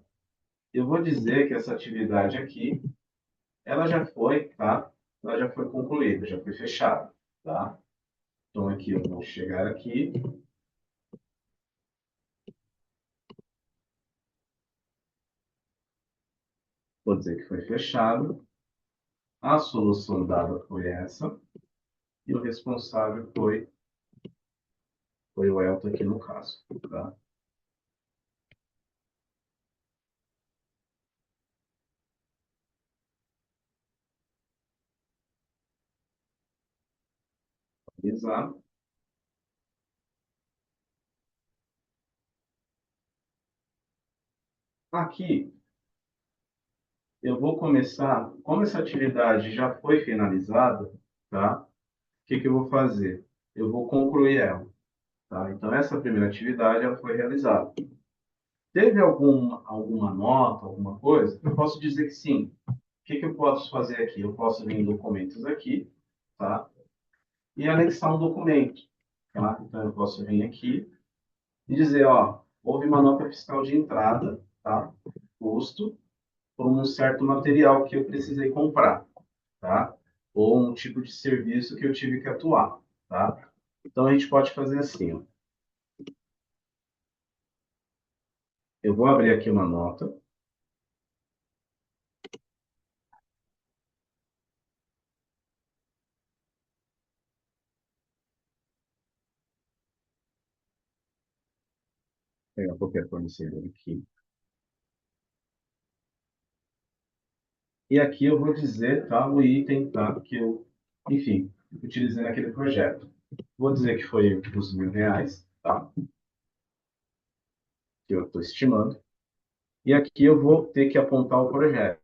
Eu vou dizer que essa atividade aqui, ela já foi, tá? Ela já foi concluída, já foi fechada, tá? Então aqui eu vou chegar aqui, vou dizer que foi fechado, a solução dada foi essa, e o responsável foi o Elton aqui no caso, tá? Exato. Aqui eu vou começar, como essa atividade já foi finalizada, tá? O que que eu vou fazer? Eu vou concluir ela, tá? Então, essa primeira atividade ela foi realizada. Teve alguma nota, alguma coisa? Eu posso dizer que sim. O que que eu posso fazer aqui? Eu posso vir em documentos aqui, tá? E anexar um documento, tá? Então, eu posso vir aqui e dizer, ó, houve uma nota fiscal de entrada, tá? Custo por um certo material que eu precisei comprar, tá? Ou um tipo de serviço que eu tive que atuar, tá? Então a gente pode fazer assim, ó. Eu vou abrir aqui uma nota. Vou pegar qualquer fornecedor aqui. E aqui eu vou dizer, tá, o item, tá, que eu, enfim, utilizei naquele projeto. Vou dizer que foi os R$ 1.000, tá, que eu estou estimando. E aqui eu vou ter que apontar o projeto,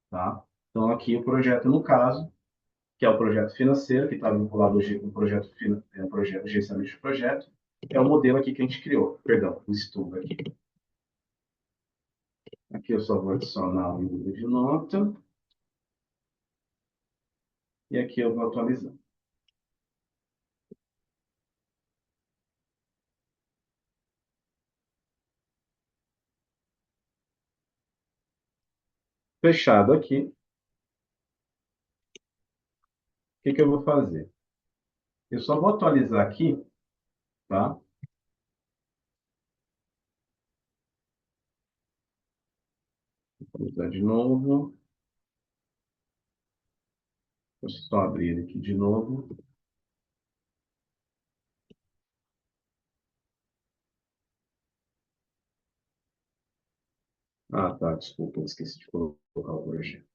tá? Então aqui o projeto, no caso, que é o projeto financeiro, que está vinculado hoje com o projeto, projeto, gerenciamento de projeto, é o modelo aqui que a gente criou, perdão, o estudo aqui. Aqui eu só vou adicionar o número de nota, e aqui eu vou atualizar. Fechado aqui, o que que eu vou fazer? Eu só vou atualizar aqui, tá? Vou atualizar de novo. Deixa eu só abrir ele aqui de novo. Ah, tá, desculpa, eu esqueci de colocar o projeto.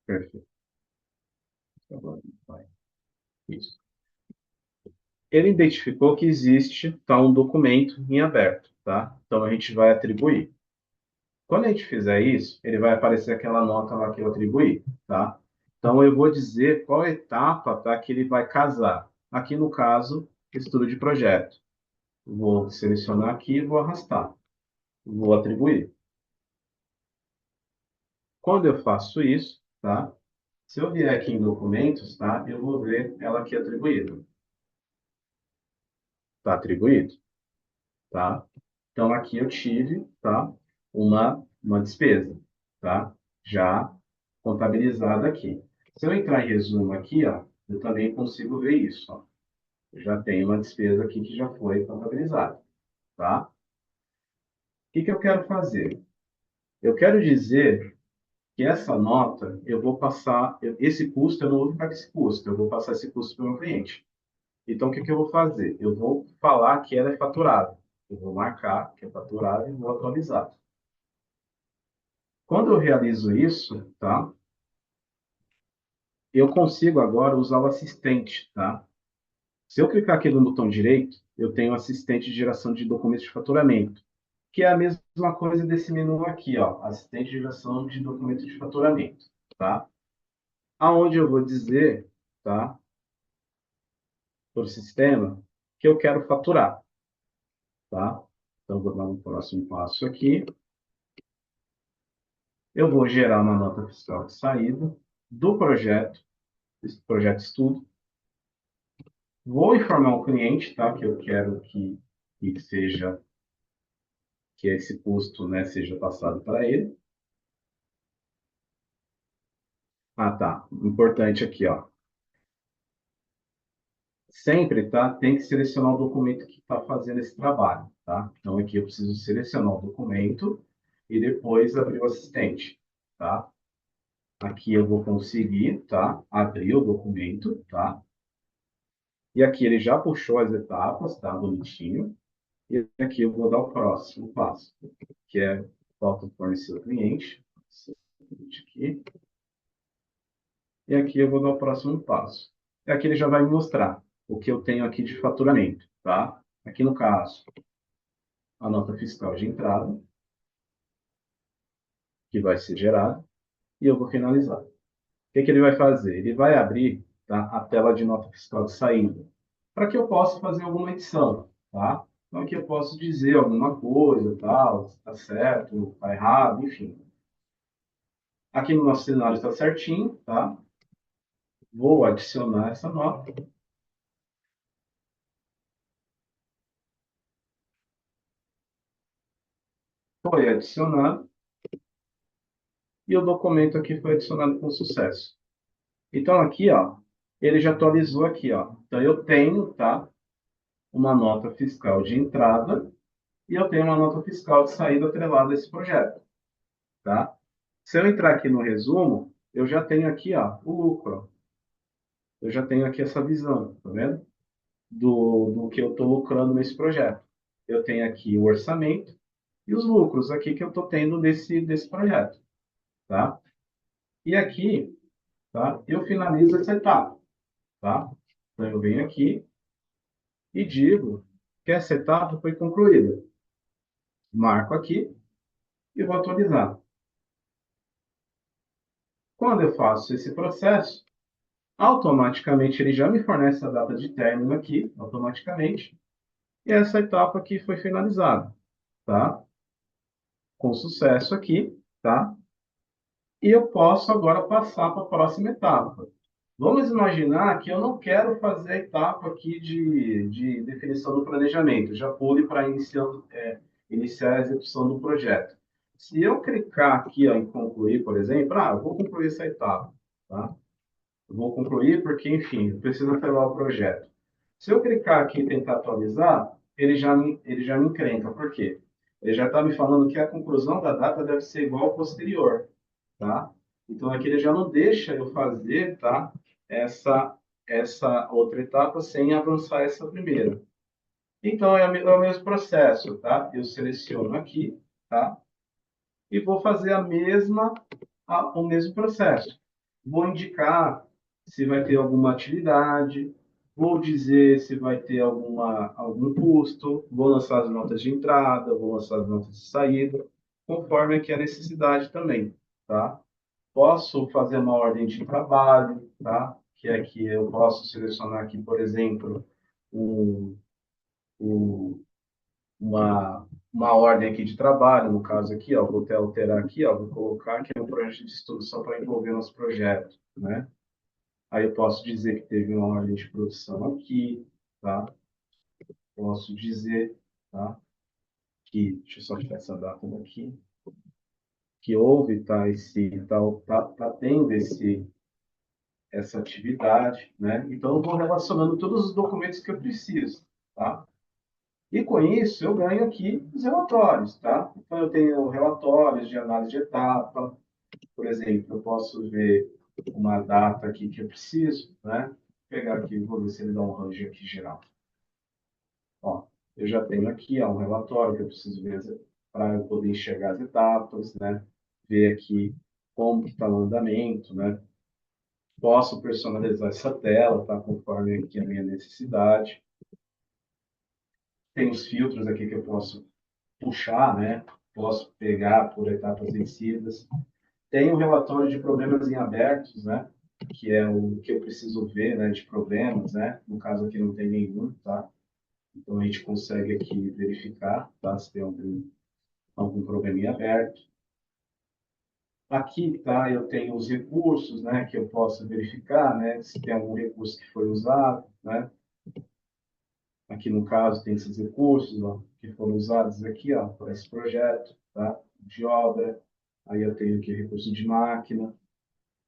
Perfeito. Agora vai. Isso. Ele identificou que existe, tá, um documento em aberto, tá? Então a gente vai atribuir. Quando a gente fizer isso, ele vai aparecer aquela nota lá que eu atribuí, tá? Então eu vou dizer qual etapa, tá, que ele vai casar. Aqui no caso, estudo de projeto. Vou selecionar aqui e vou arrastar. Vou atribuir. Quando eu faço isso, tá? Se eu vier aqui em documentos, tá? Eu vou ver ela aqui atribuída. Tá atribuído, tá? Então aqui eu tive, tá? Uma despesa, tá? Já contabilizada aqui. Se eu entrar em resumo aqui, ó, eu também consigo ver isso, ó. Eu já tenho uma despesa aqui que já foi contabilizada, tá? O que que eu quero fazer? Eu quero dizer que essa nota, eu vou passar, esse custo, eu não vou ficar com esse custo, eu vou passar esse custo para o meu cliente. Então, o que que eu vou fazer? Eu vou falar que ela é faturada. Eu vou marcar que é faturada e vou atualizar. Quando eu realizo isso, tá? Eu consigo agora usar o assistente, tá? Se eu clicar aqui no botão direito, eu tenho o assistente de geração de documentos de faturamento, que é a mesma coisa desse menu aqui, ó, assistente de geração de documentos de faturamento, tá? Aonde eu vou dizer, tá, para o sistema que eu quero faturar, tá? Então, vou dar um próximo passo aqui. Eu vou gerar uma nota fiscal de saída do projeto, esse projeto estudo. Vou informar o cliente, tá, que eu quero que seja, que esse custo, né, seja passado para ele. Ah, tá. Importante aqui, ó. Sempre, tá? Tem que selecionar o documento que está fazendo esse trabalho, tá? Então, aqui eu preciso selecionar o documento e depois abrir o assistente, tá? Aqui eu vou conseguir, tá? Abrir o documento, tá? E aqui ele já puxou as etapas, tá? Bonitinho. E aqui eu vou dar o próximo passo, que é falta fornecer o cliente. Aqui. E aqui eu vou dar o próximo passo. E aqui ele já vai me mostrar o que eu tenho aqui de faturamento, tá? Aqui no caso, a nota fiscal de entrada, que vai ser gerada, e eu vou finalizar. O que que ele vai fazer? Ele vai abrir, tá, a tela de nota fiscal de saída, para que eu possa fazer alguma edição, tá? Então aqui eu posso dizer alguma coisa, tal, se está certo, está errado, enfim. Aqui no nosso cenário está certinho, tá? Vou adicionar essa nota. Foi adicionado e o documento aqui foi adicionado com sucesso. Então aqui, ó, ele já atualizou aqui, ó. Então eu tenho, tá, uma nota fiscal de entrada e eu tenho uma nota fiscal de saída atrelada a esse projeto, tá? Se eu entrar aqui no resumo, eu já tenho aqui, ó, o lucro. Ó. Eu já tenho aqui essa visão, tá vendo? Do que eu estou lucrando nesse projeto. Eu tenho aqui o orçamento e os lucros aqui que eu estou tendo desse projeto, tá? E aqui, tá? Eu finalizo essa etapa, tá? Então eu venho aqui e digo que essa etapa foi concluída. Marco aqui e vou atualizar. Quando eu faço esse processo, automaticamente ele já me fornece a data de término aqui, automaticamente, e essa etapa aqui foi finalizada, tá? Com sucesso aqui, tá? E eu posso agora passar para a próxima etapa, Vamos imaginar que eu não quero fazer a etapa aqui de definição do planejamento, já pule para iniciar a execução do projeto. Se eu clicar aqui ó, em concluir, por exemplo, eu vou concluir essa etapa, tá? Eu vou concluir porque, enfim, precisa apelar o projeto. Se eu clicar aqui e tentar atualizar, ele já me encrenca. Por quê? Ele já está me falando que a conclusão da data deve ser igual ao posterior, tá? Então aqui ele já não deixa eu fazer, tá? Essa essa outra etapa sem avançar essa primeira. Então é o mesmo processo, tá? Eu seleciono aqui, tá? E vou fazer o mesmo processo. Vou indicar se vai ter alguma atividade, vou dizer se vai ter algum custo, vou lançar as notas de entrada, vou lançar as notas de saída, conforme aqui a necessidade também, tá? Posso fazer uma ordem de trabalho, tá? Que é que eu posso selecionar aqui, por exemplo, um, um, uma ordem aqui de trabalho, no caso aqui, ó, vou até alterar aqui, ó, vou colocar aqui um projeto de estudo só para envolver nosso projeto, né? Aí eu posso dizer que teve uma ordem de produção aqui, tá? Posso dizer, tá? Que, deixa eu só tirar essa data daqui, que houve, tá, tá tendo essa atividade, né? Então eu vou relacionando todos os documentos que eu preciso, tá? E com isso, eu ganho aqui os relatórios, tá? Então, eu tenho relatórios de análise de etapa. Por exemplo, eu posso ver uma data aqui que eu preciso, né? Vou pegar aqui, vou ver se ele dá um range aqui geral. Ó, eu já tenho aqui ó, um relatório que eu preciso ver para eu poder enxergar as etapas, né? Ver aqui como está o andamento, né? Posso personalizar essa tela, tá? Conforme aqui a minha necessidade. Tem os filtros aqui que eu posso puxar, né? Posso pegar por etapas vencidas. Tem o relatório de problemas em abertos, né? Que é o que eu preciso ver, né? De problemas, né? No caso aqui não tem nenhum, tá? Então a gente consegue aqui verificar, tá? Se tem algum problema em aberto. Aqui, tá? Eu tenho os recursos, né? Que eu posso verificar, né? Se tem algum recurso que foi usado, né? Aqui no caso tem esses recursos, ó, que foram usados aqui, ó, para esse projeto, tá? De obra. Aí eu tenho aqui recurso de máquina,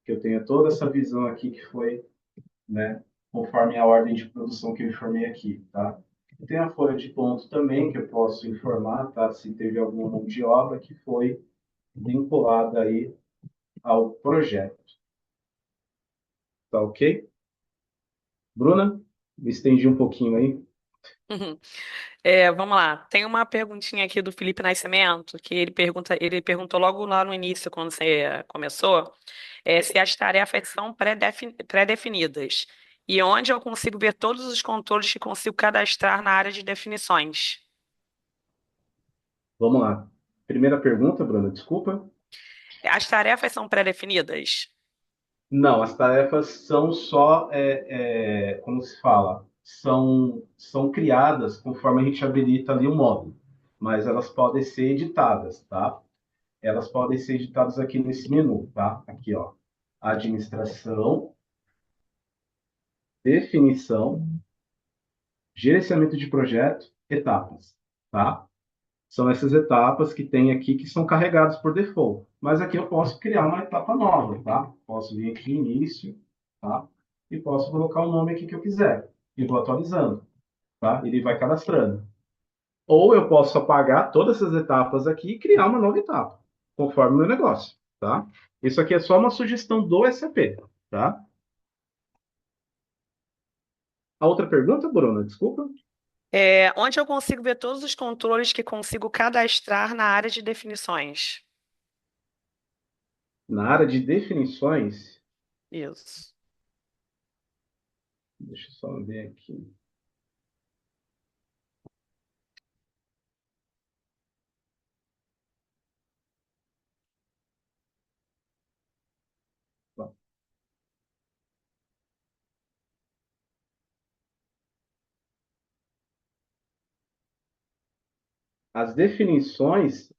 que eu tenho toda essa visão aqui que foi, né, conforme a ordem de produção que eu informei aqui, tá? E tem a folha de ponto também, que eu posso informar, tá? Se teve alguma mão de obra que foi vinculada aí ao projeto, tá ok? Bruna, me estendi um pouquinho aí. Vamos lá. Tem uma perguntinha aqui do Felipe Nascimento, que ele perguntou logo lá no início, quando você começou, se as tarefas são pré-definidas e onde eu consigo ver todos os controles que consigo cadastrar na área de definições. Vamos lá. Primeira pergunta, Bruna, desculpa. As tarefas são pré-definidas? Não, as tarefas são só, como se fala, são criadas conforme a gente habilita ali o módulo, mas elas podem ser editadas, tá? Elas podem ser editadas aqui nesse menu, tá? Aqui, ó, administração, definição, gerenciamento de projeto, etapas, tá? São essas etapas que tem aqui que são carregadas por default. Mas aqui eu posso criar uma etapa nova, tá? Posso vir aqui início, tá? E posso colocar o nome aqui que eu quiser. E vou atualizando, tá? Ele vai cadastrando. Ou eu posso apagar todas essas etapas aqui e criar uma nova etapa, conforme o meu negócio, tá? Isso aqui é só uma sugestão do SAP, tá? A outra pergunta, Bruna, desculpa. Onde eu consigo ver todos os controles que consigo cadastrar na área de definições? Na área de definições, Isso. deixa eu só ver aqui. As definições,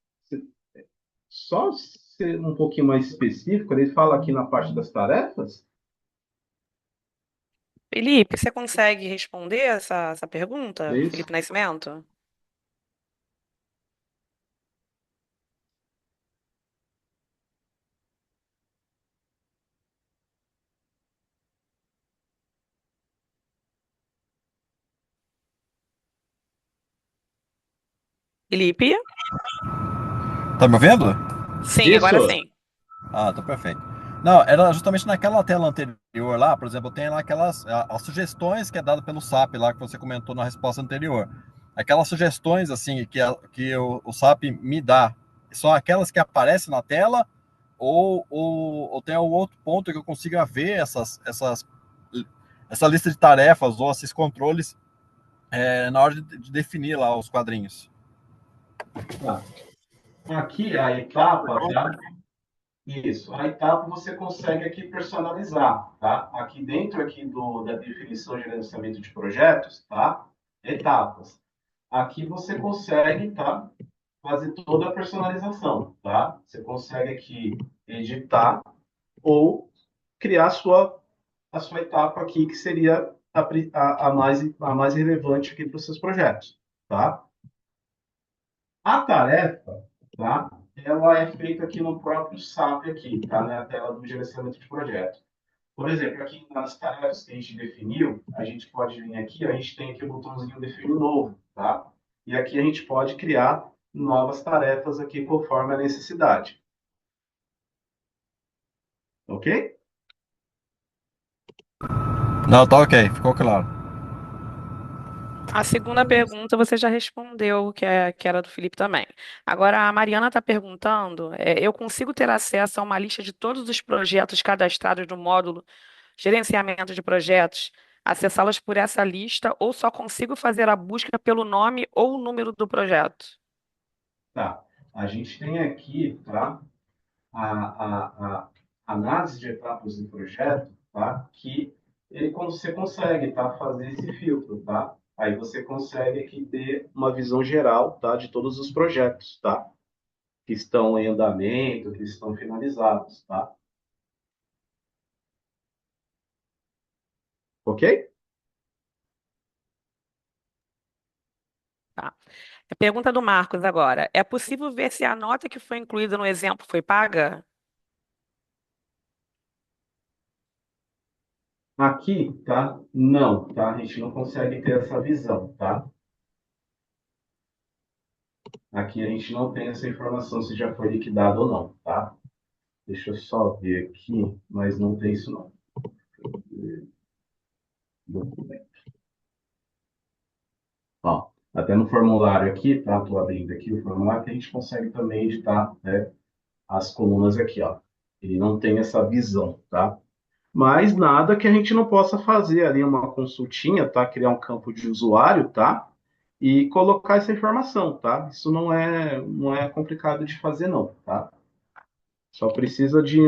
só ser um pouquinho mais específico, ele fala aqui na parte das tarefas, Felipe, você consegue responder essa pergunta, Isso. Felipe Nascimento? Felipe? Tá me ouvindo? Sim, agora Isso. sim. Ah, tá perfeito. Não, era justamente naquela tela anterior lá, por exemplo, tem lá aquelas as sugestões que é dado pelo SAP lá que você comentou na resposta anterior. Aquelas sugestões assim que o SAP me dá, são aquelas que aparecem na tela ou tem algum outro ponto que eu consiga ver essa lista de tarefas ou esses controles na hora de definir lá os quadrinhos. Tá. Aqui a etapa, tá? Isso. A etapa você consegue aqui personalizar, tá? Aqui dentro aqui da definição de gerenciamento de projetos, tá? Etapas. Aqui você consegue, tá? Fazer toda a personalização, tá? Você consegue aqui editar ou criar a sua etapa aqui, que seria a mais relevante aqui para os seus projetos, tá? A tarefa, tá? Ela é feita aqui no próprio SAP aqui, tá? Na tela do gerenciamento de projeto. Por exemplo, aqui nas tarefas que a gente definiu, a gente pode vir aqui, a gente tem aqui o botãozinho definir novo, tá? E aqui a gente pode criar novas tarefas aqui conforme a necessidade. Ok? Não, tá ok, ficou claro. A segunda pergunta você já respondeu, que era do Felipe também. Agora, a Mariana está perguntando: eu consigo ter acesso a uma lista de todos os projetos cadastrados no módulo gerenciamento de projetos, acessá-los por essa lista, ou só consigo fazer a busca pelo nome ou o número do projeto? Tá. A gente tem aqui, tá? A análise de etapas do projeto, tá? Que você consegue, tá? Fazer esse filtro, tá? Aí você consegue aqui ter uma visão geral, tá? De todos os projetos, tá? Que estão em andamento, que estão finalizados, tá? Ok? Tá. A pergunta do Marcos agora: é possível ver se a nota que foi incluída no exemplo foi paga? Aqui, tá? Não, tá? A gente não consegue ter essa visão, tá? Aqui a gente não tem essa informação se já foi liquidado ou não, tá? Deixa eu só ver aqui, mas não tem isso não. Documento. Ó, até no formulário aqui, tá? Estou abrindo aqui o formulário que a gente consegue também editar, né, as colunas aqui, ó. Ele não tem essa visão, tá? Mas nada que a gente não possa fazer ali uma consultinha, tá? Criar um campo de usuário, tá? E colocar essa informação, tá? Isso não é complicado de fazer, não, tá? Só precisa de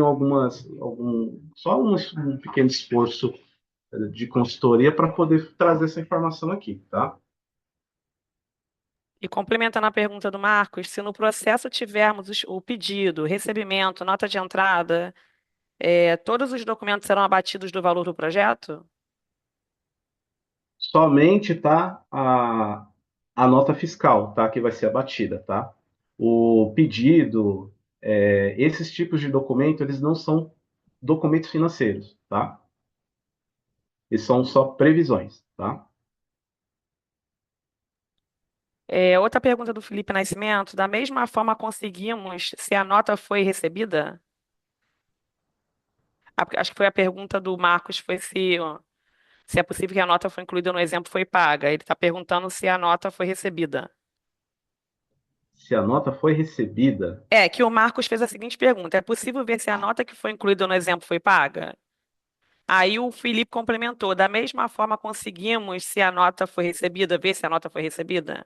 só um pequeno esforço de consultoria para poder trazer essa informação aqui, tá? E complementando a pergunta do Marcos, se no processo tivermos o pedido, recebimento, nota de entrada, todos os documentos serão abatidos do valor do projeto? Somente, tá? A nota fiscal, tá? Que vai ser abatida, tá? O pedido, esses tipos de documento, eles não são documentos financeiros, tá? Eles são só previsões, tá? Outra pergunta do Felipe Nascimento: da mesma forma conseguimos se a nota foi recebida? Acho que foi a pergunta do Marcos, foi se é possível que a nota foi incluída no exemplo foi paga. Ele está perguntando se a nota foi recebida. Se a nota foi recebida, Que o Marcos fez a seguinte pergunta: é possível ver se a nota que foi incluída no exemplo foi paga? Aí o Felipe complementou: da mesma forma conseguimos se a nota foi recebida, ver se a nota foi recebida?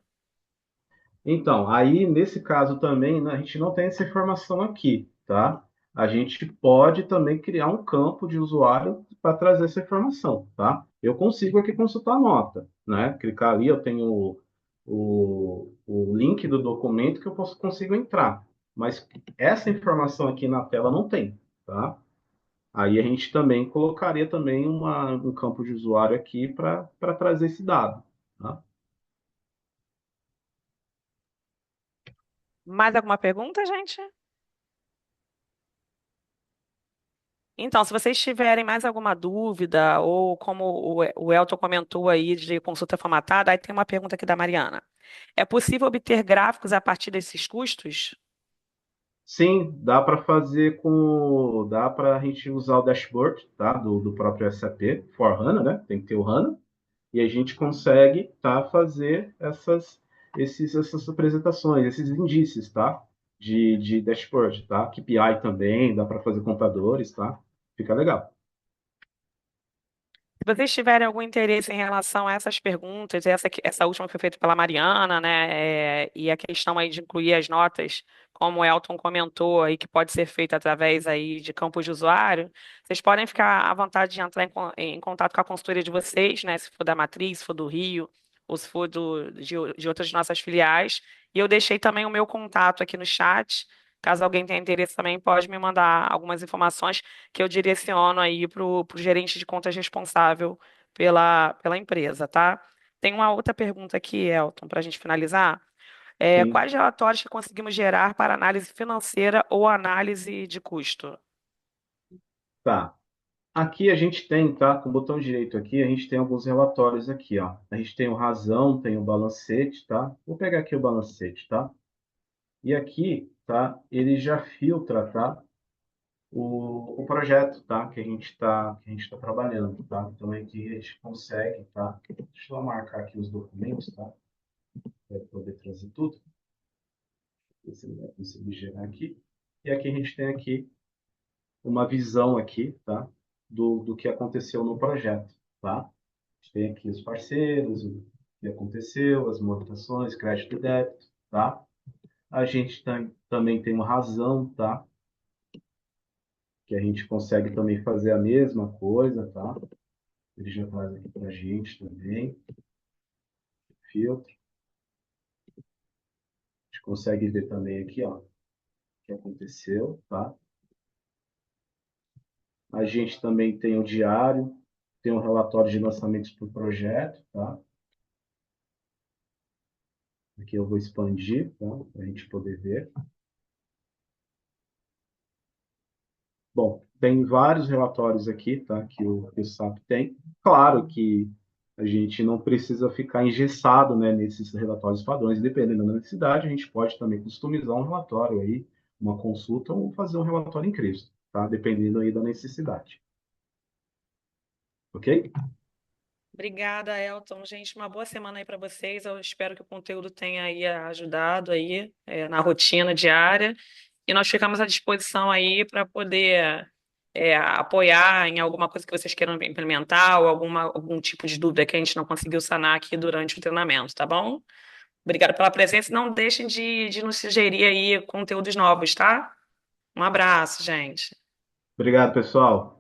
então, aí nesse caso também, né, a gente não tem essa informação aqui, tá? A gente pode também criar um campo de usuário para trazer essa informação, tá? Eu consigo aqui consultar a nota, né? Clicar ali, eu tenho o link do documento que eu consigo entrar, mas essa informação aqui na tela não tem, tá? Aí a gente também colocaria também um campo de usuário aqui para trazer esse dado, tá? Mais alguma pergunta, gente? Então, se vocês tiverem mais alguma dúvida, ou como o Elton comentou aí de consulta formatada, aí tem uma pergunta aqui da Mariana. É possível obter gráficos a partir desses custos? Sim, dá para a gente usar o dashboard, tá? Do próprio SAP for HANA, né? Tem que ter o HANA, e a gente consegue, tá, fazer essas apresentações, esses indícios, tá? De dashboard, tá? KPI também, dá para fazer contadores, tá? Fica legal. Se vocês tiverem algum interesse em relação a essas perguntas, essa última foi feita pela Mariana, né? E a questão aí de incluir as notas, como o Elton comentou aí, que pode ser feita através aí de campos de usuário, vocês podem ficar à vontade de entrar em contato com a consultoria de vocês, né? Se for da Matriz, se for do Rio, ou se for de outras nossas filiais. E eu deixei também o meu contato aqui no chat. Caso alguém tenha interesse também, pode me mandar algumas informações que eu direciono aí para o gerente de contas responsável pela empresa, tá? Tem uma outra pergunta aqui, Elton, para a gente finalizar. Sim, Quais relatórios que conseguimos gerar para análise financeira ou análise de custo? tá. Aqui a gente tem, tá? Com o botão direito aqui, a gente tem alguns relatórios aqui, ó. A gente tem o razão, tem o balancete, tá? Vou pegar aqui o balancete, tá? E aqui, tá? Ele já filtra, tá? O projeto, tá? Que a gente tá trabalhando, tá? Então aqui a gente consegue, tá? Deixa eu marcar aqui os documentos, tá? Para poder trazer tudo. Esse ele vai conseguir gerar aqui. E aqui a gente tem aqui uma visão aqui, tá? Do que aconteceu no projeto, tá? A gente tem aqui os parceiros, o que aconteceu, as movimentações, crédito e débito, tá? A gente também tem uma razão, tá? Que a gente consegue também fazer a mesma coisa, tá? Ele já traz aqui para a gente também, filtro. A gente consegue ver também aqui, ó, o que aconteceu, tá? A gente também tem o diário, tem um relatório de lançamentos para o projeto, tá? Aqui eu vou expandir, tá? Para a gente poder ver. Bom, tem vários relatórios aqui, tá? Que o SAP tem. Claro que a gente não precisa ficar engessado, né, nesses relatórios padrões. Dependendo da necessidade, a gente pode também customizar um relatório aí, uma consulta ou fazer um relatório em Cristo, tá? Dependendo aí da necessidade. Ok? Obrigada, Elton. Gente, uma boa semana aí para vocês. Eu espero que o conteúdo tenha aí ajudado aí, na rotina diária. E nós ficamos à disposição aí para poder apoiar em alguma coisa que vocês queiram implementar ou algum tipo de dúvida que a gente não conseguiu sanar aqui durante o treinamento, tá bom? Obrigada pela presença. Não deixem de nos sugerir aí conteúdos novos, tá? Um abraço, gente. Obrigado, pessoal.